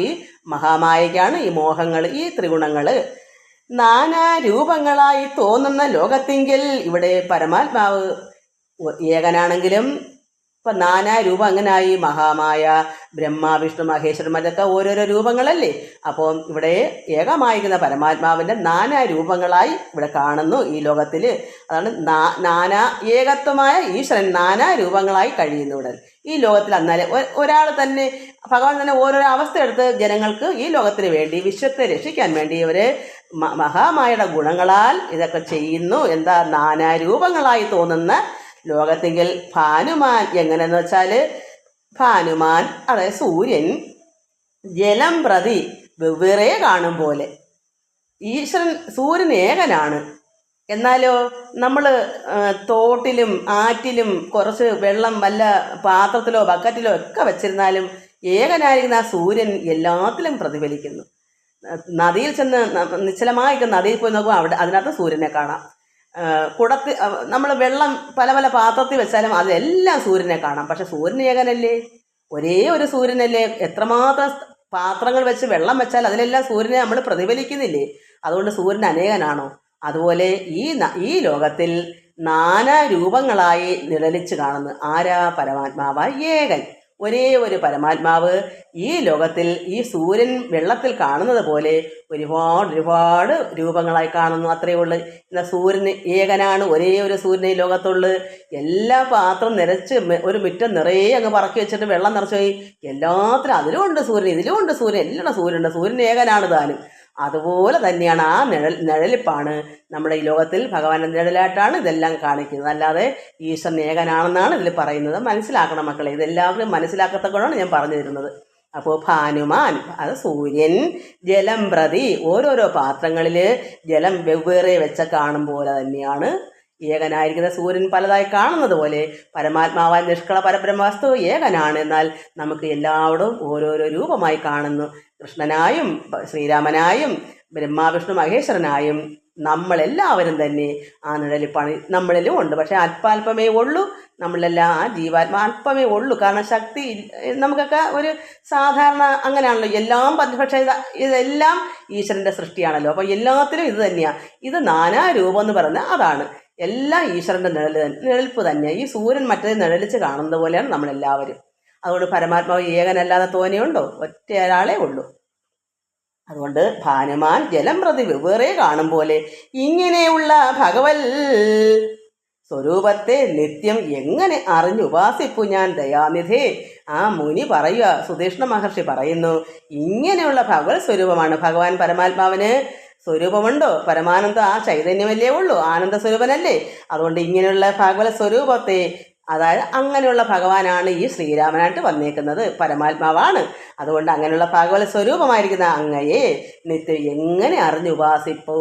ഈ മഹാമായയ്ക്കാണ് ഈ മോഹങ്ങൾ, ഈ ത്രിഗുണങ്ങൾ. നാനാ രൂപങ്ങളായി തോന്നുന്ന ലോകത്തെങ്കിൽ ഇവിടെ പരമാത്മാവ് ഏകനാണെങ്കിലും ഇപ്പം നാനാ രൂപം അങ്ങനായി. മഹാമായ ബ്രഹ്മ വിഷ്ണു മഹേശ്വരന്മാരൊക്കെ ഓരോരോ രൂപങ്ങളല്ലേ. അപ്പോൾ ഇവിടെ ഏകമായിരിക്കുന്ന പരമാത്മാവിൻ്റെ നാനാ രൂപങ്ങളായി ഇവിടെ കാണുന്നു ഈ ലോകത്തിൽ. അതാണ് ഏകത്വമായ ഈശ്വരൻ നാനാ രൂപങ്ങളായി കഴിയുന്നു ഇവിടെ ഈ ലോകത്തിൽ. എന്നാലും ഒരാൾ തന്നെ ഭഗവാൻ തന്നെ ഓരോരോ അവസ്ഥ എടുത്ത് ജനങ്ങൾക്ക് ഈ ലോകത്തിന് വേണ്ടി, വിശ്വത്തെ രക്ഷിക്കാൻ വേണ്ടി ഇവർ മഹാമായയുടെ ഗുണങ്ങളാൽ ഇതൊക്കെ ചെയ്യുന്നു. എന്താ? നാനാ രൂപങ്ങളായി തോന്നുന്ന ലോകത്തെങ്കിൽ ഭാനുമാൻ എങ്ങനെയെന്ന് വെച്ചാൽ, ഭാനുമാൻ അതായത് സൂര്യൻ ജലം പ്രതി വെവ്വേറെ കാണും പോലെ. ഈശ്വരൻ സൂര്യൻ ഏകനാണ്. എന്നാലോ നമ്മൾ തോട്ടിലും ആറ്റിലും കുറച്ച് വെള്ളം വല്ല പാത്രത്തിലോ ബക്കറ്റിലോ ഒക്കെ വെച്ചിരുന്നാലും ഏകനായിരിക്കുന്ന ആ സൂര്യൻ എല്ലാത്തിലും പ്രതിഫലിക്കുന്നു. നദിയിൽ ചെന്ന് നിശ്ചലമായിരിക്കുന്ന നദിയിൽ പോയി നോക്കുമ്പോൾ അതിനകത്ത് സൂര്യനെ കാണാം. നമ്മൾ വെള്ളം പല പല പാത്രത്തിൽ വെച്ചാലും അതെല്ലാം സൂര്യനെ കാണാം. പക്ഷെ സൂര്യൻ ഏകനല്ലേ? ഒരേ ഒരു സൂര്യനല്ലേ? എത്രമാത്രം പാത്രങ്ങൾ വെച്ച് വെള്ളം വെച്ചാൽ അതിലെല്ലാം സൂര്യനെ നമ്മൾ പ്രതിഫലിക്കുന്നില്ലേ? അതുകൊണ്ട് സൂര്യൻ അനേകനാണോ? അതുപോലെ ഈ ലോകത്തിൽ നാനാ രൂപങ്ങളായി നിഴലിച്ച് കാണുന്നു. ആരാ? പരമാത്മാവായ ഏകൻ, ഒരേ ഒരു പരമാത്മാവ് ഈ ലോകത്തിൽ ഈ സൂര്യൻ വെള്ളത്തിൽ കാണുന്നത് പോലെ ഒരുപാട് രൂപങ്ങളായി കാണുന്നു. അത്രയേ ഉള്ളൂ. എന്നാൽ സൂര്യൻ ഏകനാണ്, ഒരേ ഒരു സൂര്യൻ ഈ ലോകത്തുള്ളു. എല്ലാ പാത്രം നിറച്ച് ഒരു മുറ്റം നിറയെ അങ്ങ് പറക്കി വെച്ചിട്ട് വെള്ളം നിറച്ച് പോയി എല്ലാത്തിനും അതിലുമുണ്ട് സൂര്യൻ, ഇതിലുമുണ്ട് സൂര്യൻ, എല്ലാം സൂര്യനുണ്ട്. സൂര്യൻ ഏകനാണ് താനും. അതുപോലെ തന്നെയാണ് ആ നിഴലിപ്പാണ് നമ്മുടെ ഈ ലോകത്തിൽ ഭഗവാന്റെ നിഴലായിട്ടാണ് ഇതെല്ലാം കാണിക്കുന്നത്. അല്ലാതെ ഈശ്വരൻ ഏകനാണെന്നാണ് ഇതിൽ പറയുന്നത്. മനസ്സിലാക്കണം മക്കളെ, ഇതെല്ലാവരും മനസ്സിലാക്കത്തക്കൊണ്ടാണ് ഞാൻ പറഞ്ഞു തരുന്നത്. അപ്പോൾ ഭാനുമാൻ അത് സൂര്യൻ, ജലം പ്രതി ഓരോരോ പാത്രങ്ങളിൽ ജലം വെവ്വേറെ വെച്ച കാണും പോലെ തന്നെയാണ് ഏകനായിരിക്കുന്ന സൂര്യൻ പലതായി കാണുന്നത് പോലെ പരമാത്മാവായ നിഷ്കള പരബ്രഹ്മവസ്തു ഏകനാണ്. എന്നാൽ നമുക്ക് എല്ലാവരും ഓരോരോ രൂപമായി കാണുന്നു. കൃഷ്ണനായും ശ്രീരാമനായും ബ്രഹ്മാവിഷ്ണു മഹേശ്വരനായും നമ്മളെല്ലാവരും തന്നെ ആ നിഴലിൽ നമ്മളിലും ഉണ്ട്. പക്ഷേ അല്പാൽപമേ ഉള്ളൂ. നമ്മളെല്ലാം ആ ജീവാത്മാ അല്പമേ ഉള്ളൂ. കാരണം ശക്തി നമുക്കൊക്കെ ഒരു സാധാരണ അങ്ങനെയാണല്ലോ. എല്ലാം പക്ഷേ ഇതെല്ലാം ഈശ്വരൻ്റെ സൃഷ്ടിയാണല്ലോ. അപ്പോൾ എല്ലാത്തിലും ഇത് തന്നെയാണ്. ഇത് നാനാരൂപം എന്ന് പറയുന്നത് അതാണ്. എല്ലാം ഈശ്വരൻ്റെ നിഴൽപ്പ് തന്നെ. ഈ സൂര്യൻ മറ്റേ നിഴലിച്ച് കാണുന്നത് പോലെയാണ് നമ്മളെല്ലാവരും. അതുകൊണ്ട് പരമാത്മാവ് ഏകനല്ലാതെ തോന്നിയുണ്ടോ? ഒറ്റയൊരാളേ ഉള്ളൂ. അതുകൊണ്ട് ഭാനുമാൻ ജലം പ്രതി വെവ്വേറെ കാണും പോലെ ഇങ്ങനെയുള്ള ഭഗവൽ സ്വരൂപത്തെ നിത്യം എങ്ങനെ അറിഞ്ഞുപാസിപ്പു ഞാൻ ദയാനിധേ. ആ മുനി പറയുക, സുധീഷ്ണ മഹർഷി പറയുന്നു, ഇങ്ങനെയുള്ള ഭഗവത് സ്വരൂപമാണ്. ഭഗവാൻ പരമാത്മാവിന് സ്വരൂപമുണ്ടോ? പരമാനന്ദ ആ ചൈതന്യമല്ലേ ഉള്ളൂ, ആനന്ദ സ്വരൂപനല്ലേ. അതുകൊണ്ട് ഇങ്ങനെയുള്ള ഭഗവത് സ്വരൂപത്തെ, അതായത് അങ്ങനെയുള്ള ഭഗവാനാണ് ഈ ശ്രീരാമനായിട്ട് വന്നേക്കുന്നത്, പരമാത്മാവാണ്. അതുകൊണ്ട് അങ്ങനെയുള്ള ഭഗവത് സ്വരൂപമായിരിക്കുന്ന അങ്ങയെ നിത്യം എങ്ങനെ അറിഞ്ഞുപാസിപ്പോ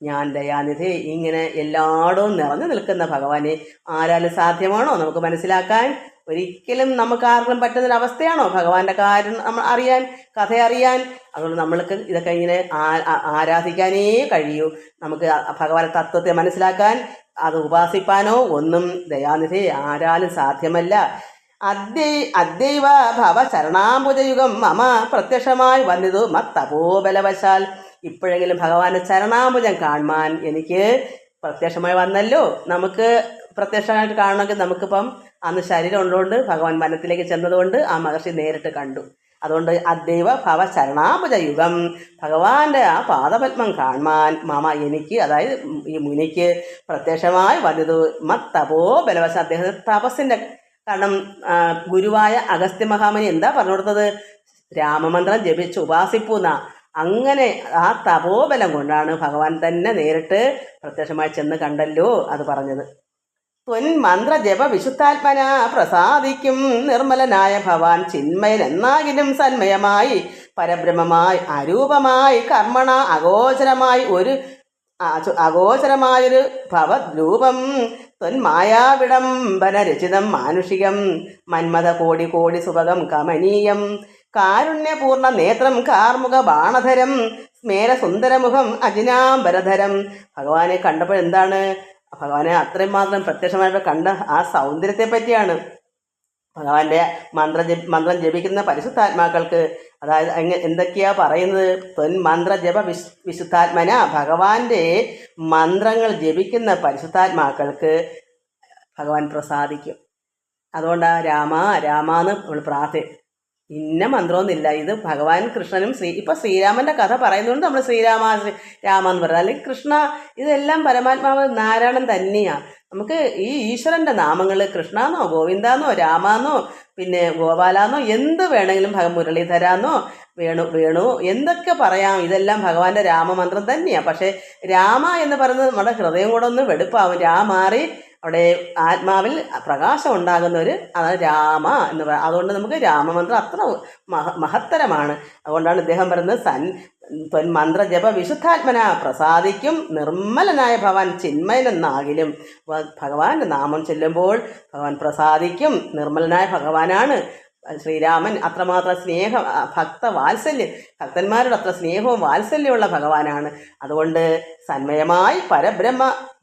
ഞാൻ ദയാനിധി. ഇങ്ങനെ എല്ലായിടവും നിറഞ്ഞു നിൽക്കുന്ന ഭഗവാനെ ആരാലും സാധ്യമാണോ നമുക്ക് മനസ്സിലാക്കാൻ? ഒരിക്കലും നമുക്ക് ആർക്കും പറ്റുന്നൊരവസ്ഥയാണോ ഭഗവാന്റെ കാര്യം നമ്മൾ അറിയാൻ, കഥ അറിയാൻ? അതുകൊണ്ട് നമ്മൾക്ക് ഇതൊക്കെ ഇങ്ങനെ ആരാധിക്കാനേ കഴിയൂ. നമുക്ക് ഭഗവാന്റെ തത്വത്തെ മനസ്സിലാക്കാൻ, അത് ഉപാസിപ്പാനോ ഒന്നും ദയാനിധി ആരാലും സാധ്യമല്ല. അദ്ദൈവ ഭവ ചരണാംബുജയുഗം മമ പ്രത്യക്ഷമായി വന്നിതു മത്തപോബലവശാൽ. ഇപ്പോഴെങ്കിലും ഭഗവാന്റെ ചരണാംബുജം കാണുവാൻ എനിക്ക് പ്രത്യക്ഷമായി വന്നല്ലോ. നമുക്ക് പ്രത്യക്ഷമായിട്ട് കാണണമെങ്കിൽ നമുക്കിപ്പം അന്ന് ശരീരം ഉള്ളതുകൊണ്ട് ഭഗവാൻ വനത്തിലേക്ക് ചെന്നതുകൊണ്ട് ആ മഹർഷി നേരിട്ട് കണ്ടു. അതുകൊണ്ട് അദ്ദൈവ ഭവ ചരണാംബുജ യുഗം, ഭഗവാന്റെ ആ പാദപത്മം കാണുവാൻ മമ എനിക്ക്, അതായത് ഈ മുനിക്ക് പ്രത്യക്ഷമായി വന്നത് മത്തപോ ബലവശ. അദ്ദേഹത്തെ തപസ്സിൻ്റെ കാരണം ഗുരുവായ അഗസ്ത്യ മഹാമുനി എന്താ പറഞ്ഞു കൊടുത്തത്? രാമമന്ത്രം ജപിച്ച് ഉപാസിപ്പൂന്ന. അങ്ങനെ ആ തപോബലം കൊണ്ടാണ് ഭഗവാൻ തന്നെ നേരിട്ട് പ്രത്യക്ഷമായി ചെന്ന് കണ്ടല്ലോ അത് പറഞ്ഞത്. മന്ത്ര ജപ വിശുദ്ധാത്മന പ്രസാദിക്കും നിർമ്മലനായ ഭവാൻ ചിന്മയൻ എന്നാകിലും സന്മയമായി പരബ്രഹ്മമായി അരൂപമായി കർമ്മണ അഗോചരമായൊരു ഭവദ്രൂപം ത്വന്മായാവിടംബന രചിതം മാനുഷികം മന്മഥ കോടി കോടി സുഭഗം കമനീയം കാരുണ്യപൂർണ്ണ നേത്രം കാർമുക ബാണധരം സ്മേരസുന്ദരമുഖം അജിനാംബരധരം. ഭഗവാനെ കണ്ടപ്പോൾ എന്താണ്? ഭഗവാനെ അത്രയും മാത്രം പ്രത്യക്ഷമായപ്പോൾ കണ്ട ആ സൗന്ദര്യത്തെ പറ്റിയാണ്. ഭഗവാന്റെ മന്ത്രം ജപിക്കുന്ന പരിശുദ്ധാത്മാക്കൾക്ക്, അതായത് എന്തൊക്കെയാ പറയുന്നത്? മന്ത്ര ജപ വിശുദ്ധാത്മന, ഭഗവാന്റെ മന്ത്രങ്ങൾ ജപിക്കുന്ന പരിശുദ്ധാത്മാക്കൾക്ക് ഭഗവാൻ പ്രസാദിക്കും. അതുകൊണ്ടാണ് രാമാന്ന് നമ്മൾ ഇന്ന മന്ത്രമൊന്നുമില്ല. ഇത് ഭഗവാൻ കൃഷ്ണനും ഇപ്പം ശ്രീരാമൻ്റെ കഥ പറയുന്നതുകൊണ്ട് നമ്മൾ രാമ എന്ന് പറയുന്നത്. അല്ലെങ്കിൽ കൃഷ്ണ, ഇതെല്ലാം പരമാത്മാവ് നാരായണൻ തന്നെയാണ്. നമുക്ക് ഈ ഈശ്വരൻ്റെ നാമങ്ങൾ കൃഷ്ണാന്നോ ഗോവിന്ദാന്നോ രാമാന്നോ പിന്നെ ഗോപാലാന്നോ എന്ത് വേണമെങ്കിലും മുരളീധരാന്നോ വേണു എന്തൊക്കെ പറയാം. ഇതെല്ലാം ഭഗവാന്റെ രാമമന്ത്രം തന്നെയാണ്. പക്ഷേ രാമ എന്ന് പറയുന്നത് നമ്മുടെ ഹൃദയം കൂടെ ഒന്ന് വെടുപ്പാവും. രാമാറി അവിടെ ആത്മാവിൽ പ്രകാശം ഉണ്ടാകുന്നവർ അതാണ് രാമ എന്ന് പറയുക. അതുകൊണ്ട് നമുക്ക് രാമമന്ത്രം അത്ര മഹത്തരമാണ്. അതുകൊണ്ടാണ് ഇദ്ദേഹം പറയുന്നത് മന്ത്ര ജപ വിശുദ്ധാത്മന പ്രസാദിക്കും നിർമ്മലനായ ഭവാൻ ചിന്മയനെന്നാകിലും. ഭഗവാന്റെ നാമം ചൊല്ലുമ്പോൾ ഭഗവാൻ പ്രസാദിക്കും. നിർമ്മലനായ ഭഗവാനാണ് ശ്രീരാമൻ. അത്രമാത്രം ഭക്തവാത്സല്യം, ഭക്തന്മാരുടെ അത്ര സ്നേഹവും വാത്സല്യമുള്ള ഭഗവാനാണ്. അതുകൊണ്ട് സന്മയമായി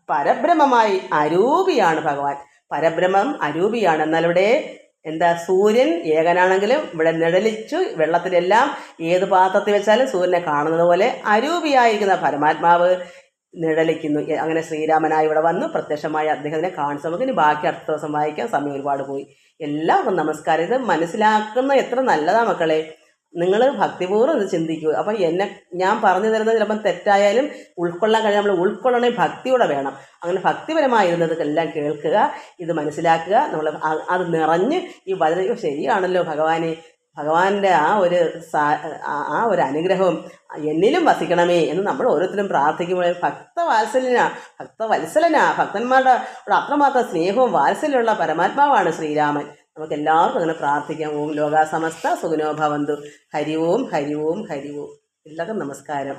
പരബ്രഹ്മമായി അരൂപിയാണ് ഭഗവാൻ. പരബ്രഹ്മം അരൂപിയാണ്. എന്നാൽ ഇവിടെ എന്താ, സൂര്യൻ ഏകനാണെങ്കിലും ഇവിടെ നിഴലിച്ചു വെള്ളത്തിലെല്ലാം ഏത് പാത്രത്തിൽ വെച്ചാലും സൂര്യനെ കാണുന്നത് പോലെ അരൂപിയായിരിക്കുന്ന പരമാത്മാവ് നിഴലിക്കുന്നു. അങ്ങനെ ശ്രീരാമനായി ഇവിടെ വന്നു പ്രത്യക്ഷമായി അദ്ദേഹത്തിനെ കാണിച്ചു. നമുക്ക് ഇനി ബാക്കി അടുത്ത ദിവസം വായിക്കാം, സമയം ഒരുപാട് പോയി. എല്ലാവർക്കും നമസ്കാരം. ഇത് മനസ്സിലാക്കുന്ന എത്ര നല്ലതാണ് മക്കളെ. നിങ്ങൾ ഭക്തിപൂർവ്വം ഇത് ചിന്തിക്കൂ. അപ്പം ഞാൻ പറഞ്ഞു തരുന്നത് ചിലപ്പം തെറ്റായാലും ഉൾക്കൊള്ളാൻ കഴിയും. നമ്മൾ ഉൾക്കൊള്ളണമെങ്കിൽ ഭക്തിയോടെ വേണം. അങ്ങനെ ഭക്തിപരമായിരുന്നത് എല്ലാം കേൾക്കുക, ഇത് മനസ്സിലാക്കുക. നമ്മൾ അത് നിറഞ്ഞ് ഈ വചനം ശരിയാണല്ലോ ഭഗവാന്റെ ആ ഒരു അനുഗ്രഹവും എന്നിലും വസിക്കണമേ എന്ന് നമ്മൾ ഓരോരുത്തരും പ്രാർത്ഥിക്കുമ്പോൾ ഭക്തവത്സലനാ ഭക്തന്മാരുടെ അത്രമാത്രം സ്നേഹവും വാത്സല്യമുള്ള പരമാത്മാവാണ് ശ്രീരാമൻ. നമുക്ക് എല്ലാവർക്കും അങ്ങനെ പ്രാർത്ഥിക്കാം. ഓം ലോകാ സമസ്ത സുഖിനോ ഭവന്തു. ഹരി ഓം ഹരി ഓം ഹരി ഓം. എല്ലാവർക്കും നമസ്കാരം.